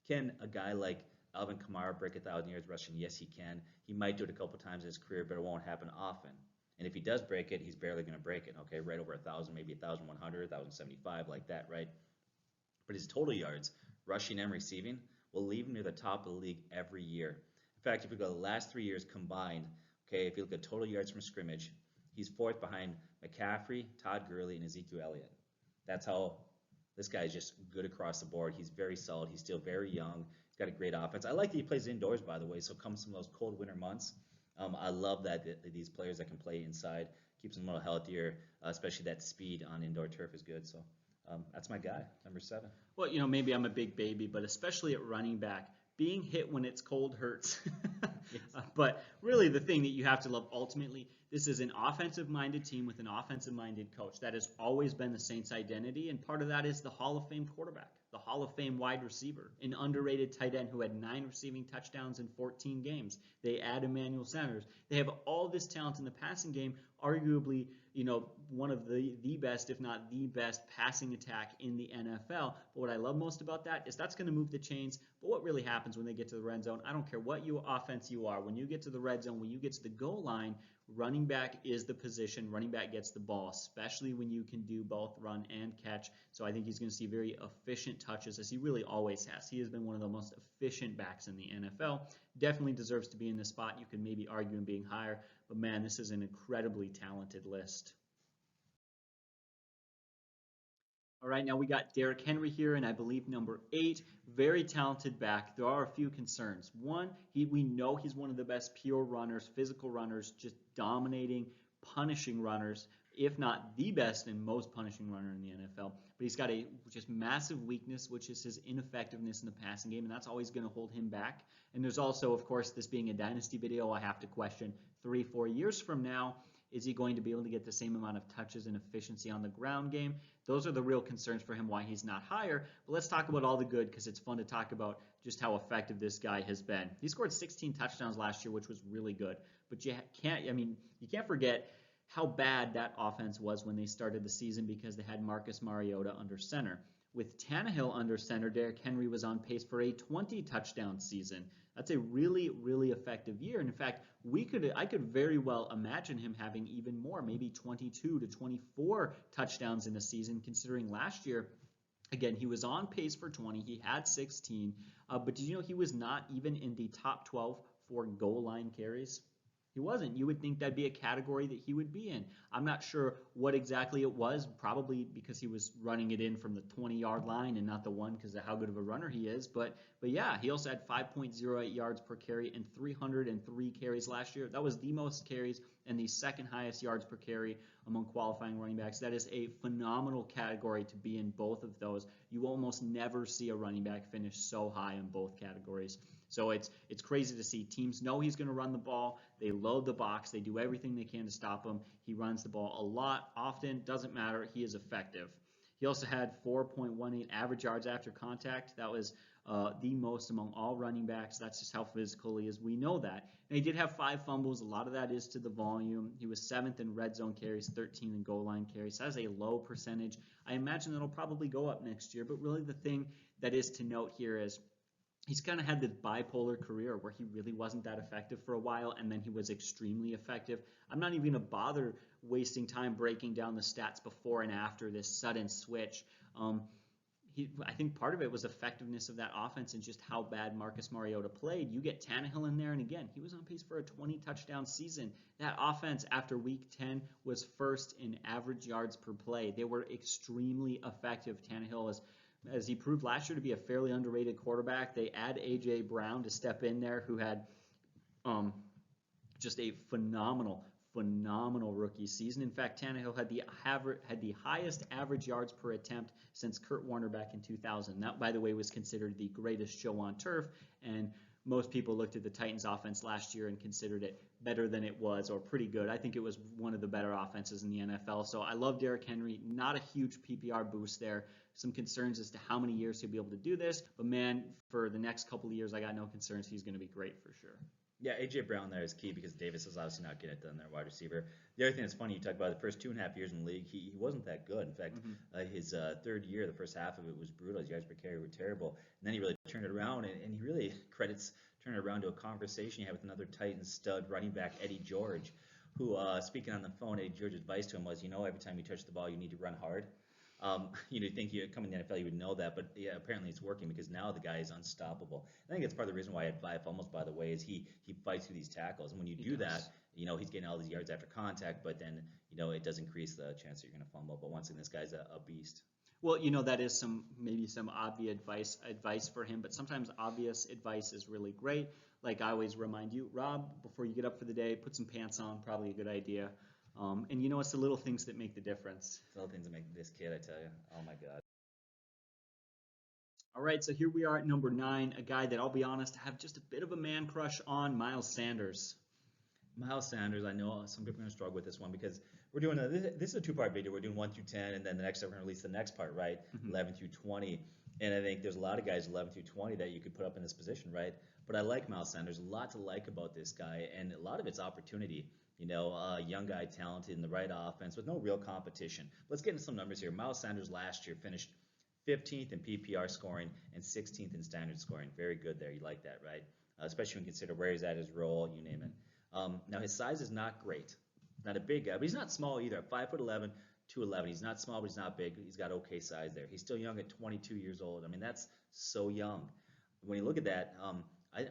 Can a guy like Alvin Kamara break 1,000 yards rushing? Yes, he can. He might do it a couple times in his career, but it won't happen often. And if he does break it, he's barely going to break it, okay? Right over 1,000, maybe 1,100, 1,075, like that, right? But his total yards, rushing and receiving, will leave him near the top of the league every year. In fact, if you go the last 3 years combined, okay, if you look at total yards from scrimmage, he's 4th behind McCaffrey, Todd Gurley, and Ezekiel Elliott. That's how this guy is just good across the board. He's very solid. He's still very young. He's got a great offense. I like that he plays indoors, by the way, so come some of those cold winter months. I love that these players that can play inside keeps them a little healthier, especially that speed on indoor turf is good. So that's my guy, number 7. Well, maybe I'm a big baby, but especially at running back, being hit when it's cold hurts. Yes. But really the thing that you have to love ultimately, this is an offensive-minded team with an offensive-minded coach. That has always been the Saints' identity, and part of that is the Hall of Fame quarterback, the Hall of Fame wide receiver, an underrated tight end who had 9 receiving touchdowns in 14 games. They add Emmanuel Sanders. They have all this talent in the passing game, arguably, one of the best, if not the best, passing attack in the NFL. But what I love most about that is that's going to move the chains, But what really happens when they get to the red zone, I don't care what offense you are, when you get to the red zone, when you get to the goal line, running back is the position. Running back gets the ball, especially when you can do both run and catch. So I think he's going to see very efficient touches, as he really always has. He has been one of the most efficient backs in the NFL. Definitely deserves to be in this spot. You could maybe argue him being higher, but man, this is an incredibly talented list. All right, now we got Derrick Henry here, and I believe number 8. Very talented back. There are a few concerns. One, we know he's one of the best pure runners, physical runners, just dominating, punishing runners, if not the best and most punishing runner in the NFL. But he's got a just massive weakness, which is his ineffectiveness in the passing game, and that's always going to hold him back. And there's also, of course, this being a dynasty video, I have to question 3-4 years from now, is he going to be able to get the same amount of touches and efficiency on the ground game? Those are the real concerns for him, why he's not higher. But let's talk about all the good, because it's fun to talk about just how effective this guy has been. He scored 16 touchdowns last year, which was really good. But you can't forget how bad that offense was when they started the season, because they had Marcus Mariota under center. With Tannehill under center, Derrick Henry was on pace for a 20-touchdown season. That's a really, really effective year. And in fact, I could very well imagine him having even more, maybe 22 to 24 touchdowns in a season, considering last year, again, he was on pace for 20. He had 16. But did you know he was not even in the top 12 for goal line carries? He wasn't. You would think that'd be a category that he would be in. I'm not sure what exactly it was, probably because he was running it in from the 20-yard line and not the one because of how good of a runner he is. But yeah, he also had 5.08 yards per carry and 303 carries last year. That was the most carries and the second highest yards per carry among qualifying running backs. That is a phenomenal category to be in both of those. You almost never see a running back finish so high in both categories. So it's crazy to see. Teams know he's going to run the ball. They load the box. They do everything they can to stop him. He runs the ball a lot, often, doesn't matter. He is effective. He also had 4.18 average yards after contact. That was the most among all running backs. That's just how physical he is. We know that. And he did have 5 fumbles. A lot of that is to the volume. He was 7th in red zone carries, 13 in goal line carries. That is a low percentage. I imagine that'll probably go up next year. But really the thing that is to note here is he's kind of had this bipolar career where he really wasn't that effective for a while, and then he was extremely effective. I'm not even going to bother wasting time breaking down the stats before and after this sudden switch. I think part of it was effectiveness of that offense and just how bad Marcus Mariota played. You get Tannehill in there, and again, he was on pace for a 20-touchdown season. That offense after Week 10 was first in average yards per play. They were extremely effective. Tannehill is, as he proved last year, to be a fairly underrated quarterback. They add A.J. Brown to step in there, who had just a phenomenal rookie season. In fact, Tannehill had the highest average yards per attempt since Kurt Warner back in 2000. That, by the way, was considered the greatest show on turf, and most people looked at the Titans offense last year and considered it better than it was, or pretty good. I think it was one of the better offenses in the NFL. So I love Derrick Henry. Not a huge PPR boost there. Some concerns as to how many years he'll be able to do this. But man, for the next couple of years, I got no concerns. He's going to be great for sure. Yeah, A.J. Brown there is key because Davis is obviously not getting it done there, wide receiver. The other thing that's funny, you talk about the first 2.5 years in the league, he wasn't that good. In fact, his third year, the first half of it was brutal. His yards per carry were terrible. And then he really turned it around, and he really credits turning it around to a conversation he had with another Titans stud running back, Eddie George, who, speaking on the phone, Eddie George's advice to him was, every time you touch the ball, you need to run hard. You'd think you come in the NFL, you would know that, but yeah, apparently it's working because now the guy is unstoppable. I think it's part of the reason why I had 5 fumbles, by the way, is he fights through these tackles, and when you do that, he's getting all these yards after contact, but then it does increase the chance that you're going to fumble. But once again, this guy's a beast. Well, that is maybe some obvious advice for him, but sometimes obvious advice is really great. Like I always remind you, Rob, before you get up for the day, put some pants on, probably a good idea. And it's the little things that make the difference. It's the little things that make this kid, I tell you. Oh my God. All right, so here we are at number 9, a guy that I'll be honest, I have just a bit of a man crush on, Miles Sanders. Miles Sanders, I know some people are going to struggle with this one because we're doing this is a 2-part video. We're doing 1 through 10, and then the next time we're going to release the next part, right? 11 through 20. And I think there's a lot of guys 11 through 20 that you could put up in this position, right? But I like Miles Sanders. A lot to like about this guy, and a lot of it's opportunity. Young guy, talented in the right offense with no real competition. Let's get into some numbers here. Miles Sanders last year finished 15th in PPR scoring, and 16th in standard scoring. Very good there. You like that, right? Especially when you consider where he's at, his role, you name it. Now, his size is not great. Not a big guy, but he's not small either. At 5'11", 211. He's not small, but he's not big. He's got okay size there. He's still young at 22 years old. I mean, that's so young. When you look at that,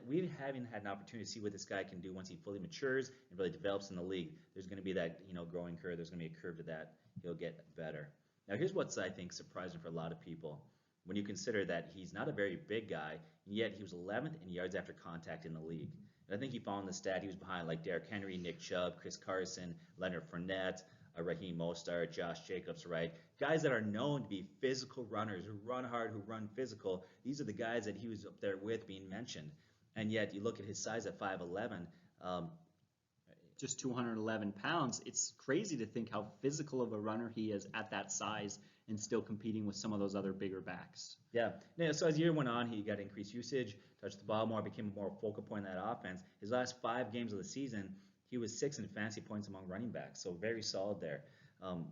we haven't had an opportunity to see what this guy can do once he fully matures and really develops in the league. There's going to be that growing curve. There's going to be a curve to that. He'll get better. Now, here's what's, I think, surprising for a lot of people. When you consider that he's not a very big guy, and yet he was 11th in yards after contact in the league. And I think you found the stat, he was behind like Derrick Henry, Nick Chubb, Chris Carson, Leonard Fournette, Raheem Mostert, Josh Jacobs, right? Guys that are known to be physical runners, who run hard, who run physical. These are the guys that he was up there with being mentioned. And yet you look at his size at 5'11", just 211 pounds. It's crazy to think how physical of a runner he is at that size and still competing with some of those other bigger backs. Yeah. So as the year went on, he got increased usage, touched the ball more, became a more focal point in that offense. His last 5 games of the season, he was 6th in fantasy points among running backs, so very solid there.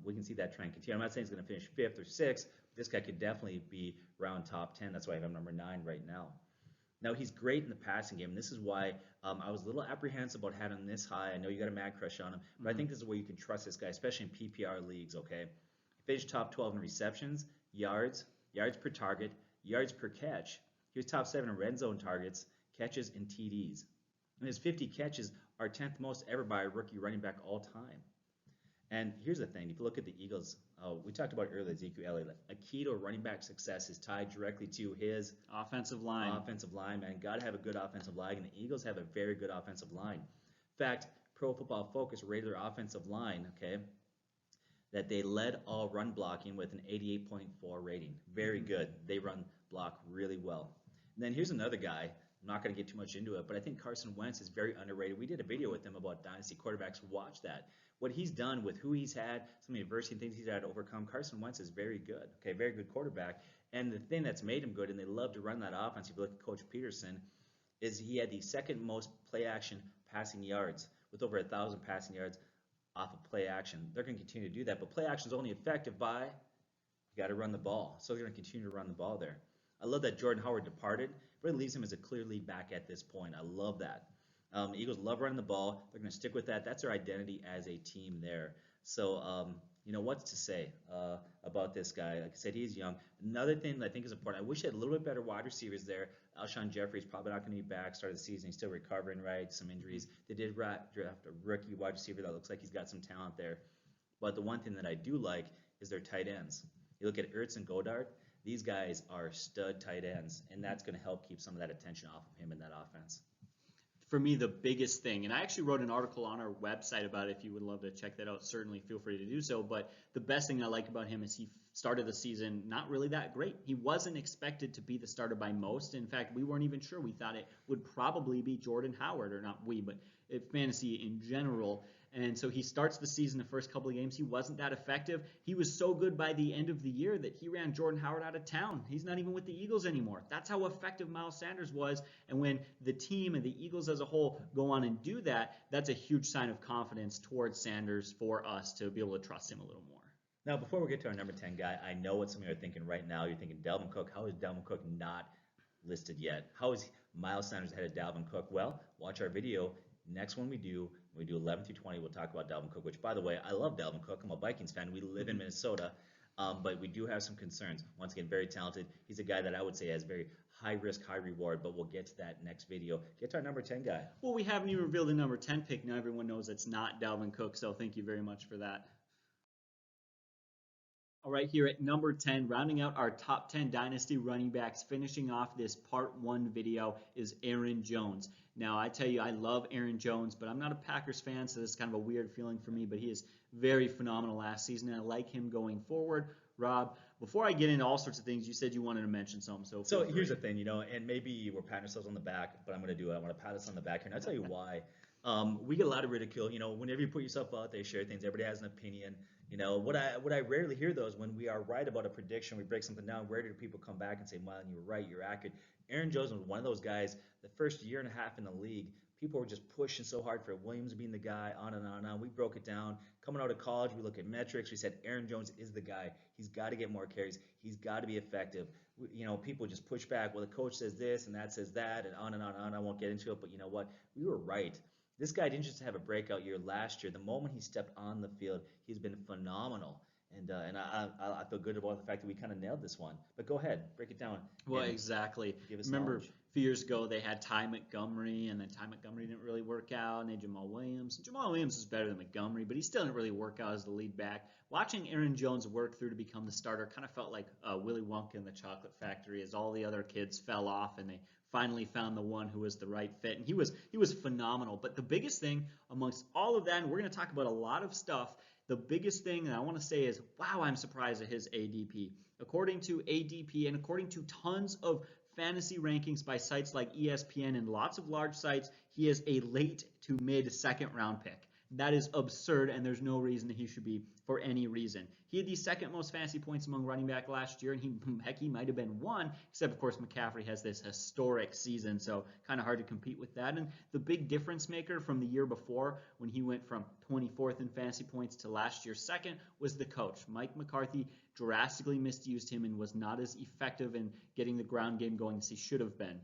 We can see that trend continue. I'm not saying he's going to finish 5th or 6th, but this guy could definitely be around top 10. That's why I have him number 9 right now. Now, he's great in the passing game, and this is why I was a little apprehensive about having him this high. I know you got a mad crush on him, but I think this is where you can trust this guy, especially in PPR leagues, okay? He finished top 12 in receptions, yards per target, yards per catch. He was top 7 in red zone targets, catches, and TDs. And his 50 catches are 10th most ever by a rookie running back all time. And here's the thing. If you look at the Eagles, we talked about earlier Ezekiel Elliott. A key to running back success is tied directly to his offensive line. Offensive line, man. Got to have a good offensive line, and the Eagles have a very good offensive line. In fact, Pro Football Focus rated their offensive line, okay, that they led all run blocking with an 88.4 rating. Very good. They run block really well. And then here's another guy. I'm not going to get too much into it, but I think Carson Wentz is very underrated. We did a video with him about dynasty quarterbacks. Watch that. What he's done with who he's had, some of the adversity and things he's had to overcome, Carson Wentz is very good. Okay, very good quarterback. And the thing that's made him good, and they love to run that offense, if you look at Coach Peterson, is he had the second most play action passing yards with over 1,000 passing yards off of play action. They're going to continue to do that, but play action is only effective by you got to run the ball. So they're going to continue to run the ball there. I love that Jordan Howard departed. It really leaves him as a clear lead back at this point. I love that. Eagles love running the ball. They're going to stick with that. That's their identity as a team there. So, what's to say about this guy? Like I said, he's young. Another thing that I think is important, I wish he had a little bit better wide receivers there. Alshon Jeffrey's probably not going to be back. Start of the season, he's still recovering, right? Some injuries. They did draft a rookie wide receiver that looks like he's got some talent there. But the one thing that I do like is their tight ends. You look at Ertz and Goddard. These guys are stud tight ends, and that's going to help keep some of that attention off of him in that offense. For me, the biggest thing, and I actually wrote an article on our website about it. If you would love to check that out, certainly feel free to do so. But the best thing I like about him is he started the season not really that great. He wasn't expected to be the starter by most. In fact, we weren't even sure. We thought it would probably be Jordan Howard, or not we, but fantasy in general. And so he starts the season, the first couple of games, he wasn't that effective. He was so good by the end of the year that he ran Jordan Howard out of town. He's not even with the Eagles anymore. That's how effective Miles Sanders was. And when the team and the Eagles as a whole go on and do that, that's a huge sign of confidence towards Sanders for us to be able to trust him a little more. Now, before we get to our number 10 guy, I know what some of you are thinking right now. You're thinking, Dalvin Cook, how is Dalvin Cook not listed yet? How is Miles Sanders ahead of Dalvin Cook? Well, watch our video. Next one we do 11 through 20, we'll talk about Dalvin Cook, which, by the way, I love Dalvin Cook. I'm a Vikings fan. We live in Minnesota, but we do have some concerns. Once again, very talented. He's a guy that I would say has very high risk, high reward, but we'll get to that next video. Get to our number 10 guy. Well, we haven't even revealed the number 10 pick. Now everyone knows it's not Dalvin Cook, so thank you very much for that. All right, here at number 10, rounding out our top 10 dynasty running backs, finishing off this part 1 video is Aaron Jones. Now, I tell you, I love Aaron Jones, but I'm not a Packers fan, so this is kind of a weird feeling for me, but he is very phenomenal last season, and I like him going forward. Rob, before I get into all sorts of things, you said you wanted to mention something. So here's the thing, and maybe we're patting ourselves on the back, but I'm going to do it. I want to pat us on the back here, and I'll tell you why. We get a lot of ridicule. Whenever you put yourself out there, share things, everybody has an opinion. What I rarely hear, though, is when we are right about a prediction, we break something down, rarely do people come back and say, well, you were right, you're accurate. Aaron Jones was one of those guys, the first year and a half in the league, People were just pushing so hard for Williams being the guy, on and on and on. We broke it down. Coming out of college, we look at metrics. We said Aaron Jones is the guy. He's got to get more carries. He's got to be effective. People just push back. Well, the coach says this and that says that, and on and on and on. I won't get into it, but you know what? We were right. This guy didn't just have a breakout year last year. The moment he stepped on the field, he's been phenomenal. And I feel good about the fact that we kind of nailed this one. But go ahead, break it down. Well, exactly. Give us Remember, knowledge. a few years ago, they had Ty Montgomery, and then Ty Montgomery didn't really work out, and then Jamal Williams. Jamal Williams is better than Montgomery, but he still didn't really work out as the lead back. Watching Aaron Jones work through to become the starter kind of felt like Willy Wonka in the Chocolate Factory, as all the other kids fell off, and they finally found the one who was the right fit, and he was phenomenal. But the biggest thing amongst all of that, and we're going to talk about a lot of stuff, the biggest thing that I want to say is, wow, I'm surprised at his ADP. According to ADP and according to tons of fantasy rankings by sites like ESPN and lots of large sites, he is a late to mid second round pick. That is absurd, and there's no reason that he should be for any reason. He had the second most fantasy points among running back last year, and he might have been one, except of course McCaffrey has this historic season, so kind of hard to compete with that. And the big difference maker from the year before, when he went from 24th in fantasy points to last year's second, was the coach. Mike McCarthy drastically misused him and was not as effective in getting the ground game going as he should have been.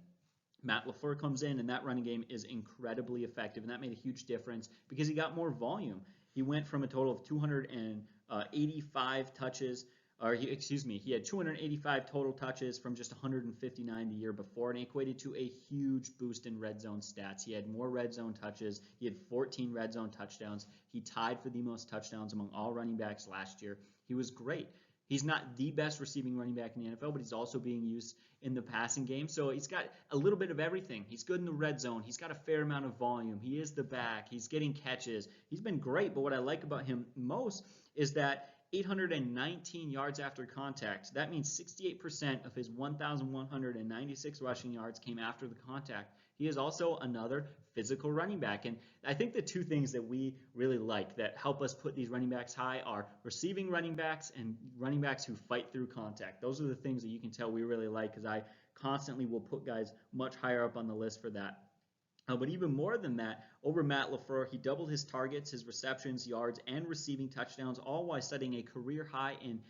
Matt LaFleur comes in, and that running game is incredibly effective, and that made a huge difference because he got more volume. He went from a total of 285 touches, he had 285 total touches from just 159 the year before, and it equated to a huge boost in red zone stats. He had more red zone touches. He had 14 red zone touchdowns. He tied for the most touchdowns among all running backs last year. He was great. He's not the best receiving running back in the NFL, but he's also being used in the passing game. So he's got a little bit of everything. He's good in the red zone. He's got a fair amount of volume. He is the back. He's getting catches. He's been great, but what I like about him most is that 819 yards after contact. That means 68% of his 1,196 rushing yards came after the contact. He is also another physical running back. And I think the two things that we really like that help us put these running backs high are receiving running backs and running backs who fight through contact. Those are the things that you can tell we really like, because I constantly will put guys much higher up on the list for that. But even more than that, over Matt LaFleur, he doubled his targets, his receptions, yards, and receiving touchdowns, all while setting a career high in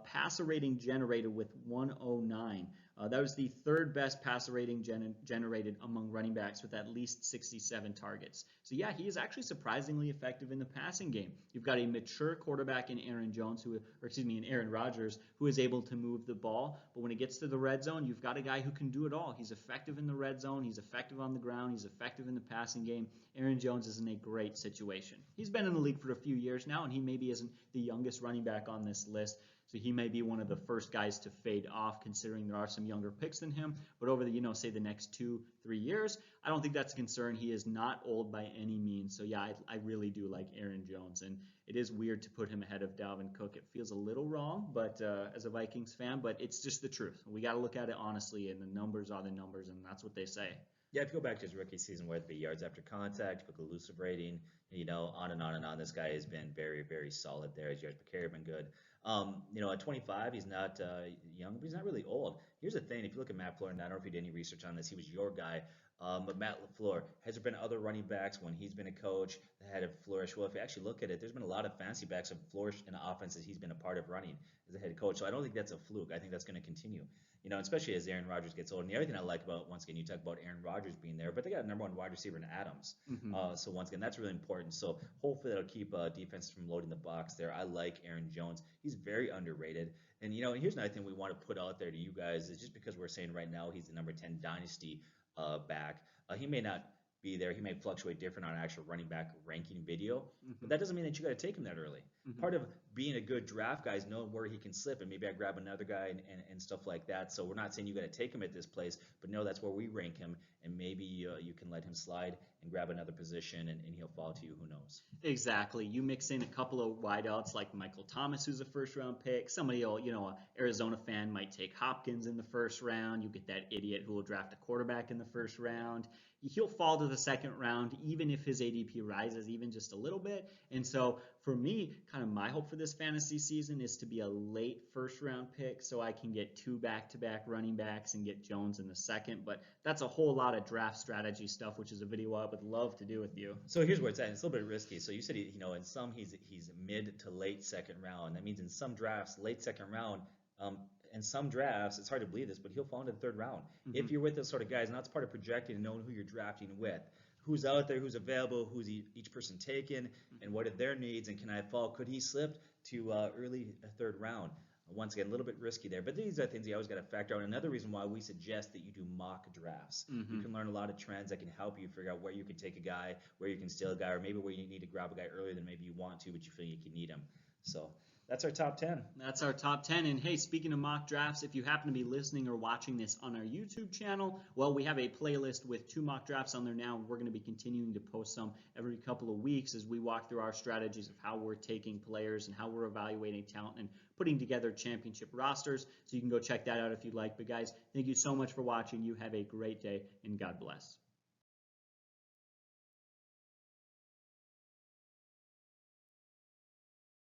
passer rating generated with 109. That was the third best passer rating generated among running backs with at least 67 targets. So yeah, he is actually surprisingly effective in the passing game. You've got a mature quarterback in Aaron Rodgers, who is able to move the ball. But when it gets to the red zone, you've got a guy who can do it all. He's effective in the red zone. He's effective on the ground. He's effective in the passing game. Aaron Jones is in a great situation. He's been in the league for a few years now, and he maybe isn't the youngest running back on this list. So he may be one of the first guys to fade off, considering there are some younger picks than him. But over the, say the next 2-3 years, I don't think that's a concern. He is not old by any means. So yeah, I really do like Aaron Jones. And it is weird to put him ahead of Dalvin Cook. It feels a little wrong, but as a Vikings fan, but it's just the truth. We got to look at it honestly, and the numbers are the numbers, and that's what they say. Yeah, if you go back to his rookie season, whether it be yards after contact, quick elusive rating, on and on and on. This guy has been very, very solid there. His yards per carry have been good. At 25, he's not young, but he's not really old. Here's the thing. If you look at Matt LaFleur, and I don't know if you did any research on this, he was your guy. But Matt LaFleur, has there been other running backs when he's been a coach that had a flourish? Well, if you actually look at it, there's been a lot of fantasy backs that have flourished in the offenses he's been a part of running as a head coach. So I don't think that's a fluke. I think that's going to continue. Especially as Aaron Rodgers gets old. And the other thing I like about, once again, you talk about Aaron Rodgers being there, but they got a number one wide receiver in Adams. Mm-hmm. So once again, that's really important. So hopefully that'll keep defense from loading the box there. I like Aaron Jones. He's very underrated. And, and here's another thing we want to put out there to you guys is just because we're saying right now he's the number 10 dynasty back. He may not be there. He may fluctuate different on an actual running back ranking video, but that doesn't mean that you got to take him that early. Part of being a good draft guy is knowing where he can slip, and maybe I grab another guy and stuff like that. So we're not saying you got to take him at this place, but no, that's where we rank him, and maybe you can let him slide and grab another position, and he'll fall to you. Who knows? Exactly. You mix in a couple of wideouts like Michael Thomas, who's a first-round pick. Somebody will, an Arizona fan might take Hopkins in the first round. You get that idiot who will draft a quarterback in the first round. he'll fall to the second round even if his ADP rises even just a little bit. And so for me, kind of my hope for this fantasy season is to be a late first round pick so I can get 2 back-to-back running backs and get Jones in the second. But that's a whole lot of draft strategy stuff, which is a video I would love to do with you. So here's where it's at. It's a little bit risky. So you said, in some he's mid to late second round. That means in some drafts, late second round. In some drafts, it's hard to believe this, but he'll fall into the third round. If you're with those sort of guys, and that's part of projecting and knowing who you're drafting with. Who's out there, who's available, who's each person taken, and what are their needs, and can I fall? Could he slip to early third round? Once again, a little bit risky there, but these are things you always got to factor out. Another reason why we suggest that you do mock drafts. You can learn a lot of trends that can help you figure out where you can take a guy, where you can steal a guy, or maybe where you need to grab a guy earlier than maybe you want to, but you feel you can need him. So that's our top 10. That's our top 10. And hey, speaking of mock drafts, if you happen to be listening or watching this on our YouTube channel, well, we have a playlist with 2 mock drafts on there now. We're going to be continuing to post some every couple of weeks as we walk through our strategies of how we're taking players and how we're evaluating talent and putting together championship rosters. So you can go check that out if you'd like. But guys, thank you so much for watching. You have a great day, and God bless.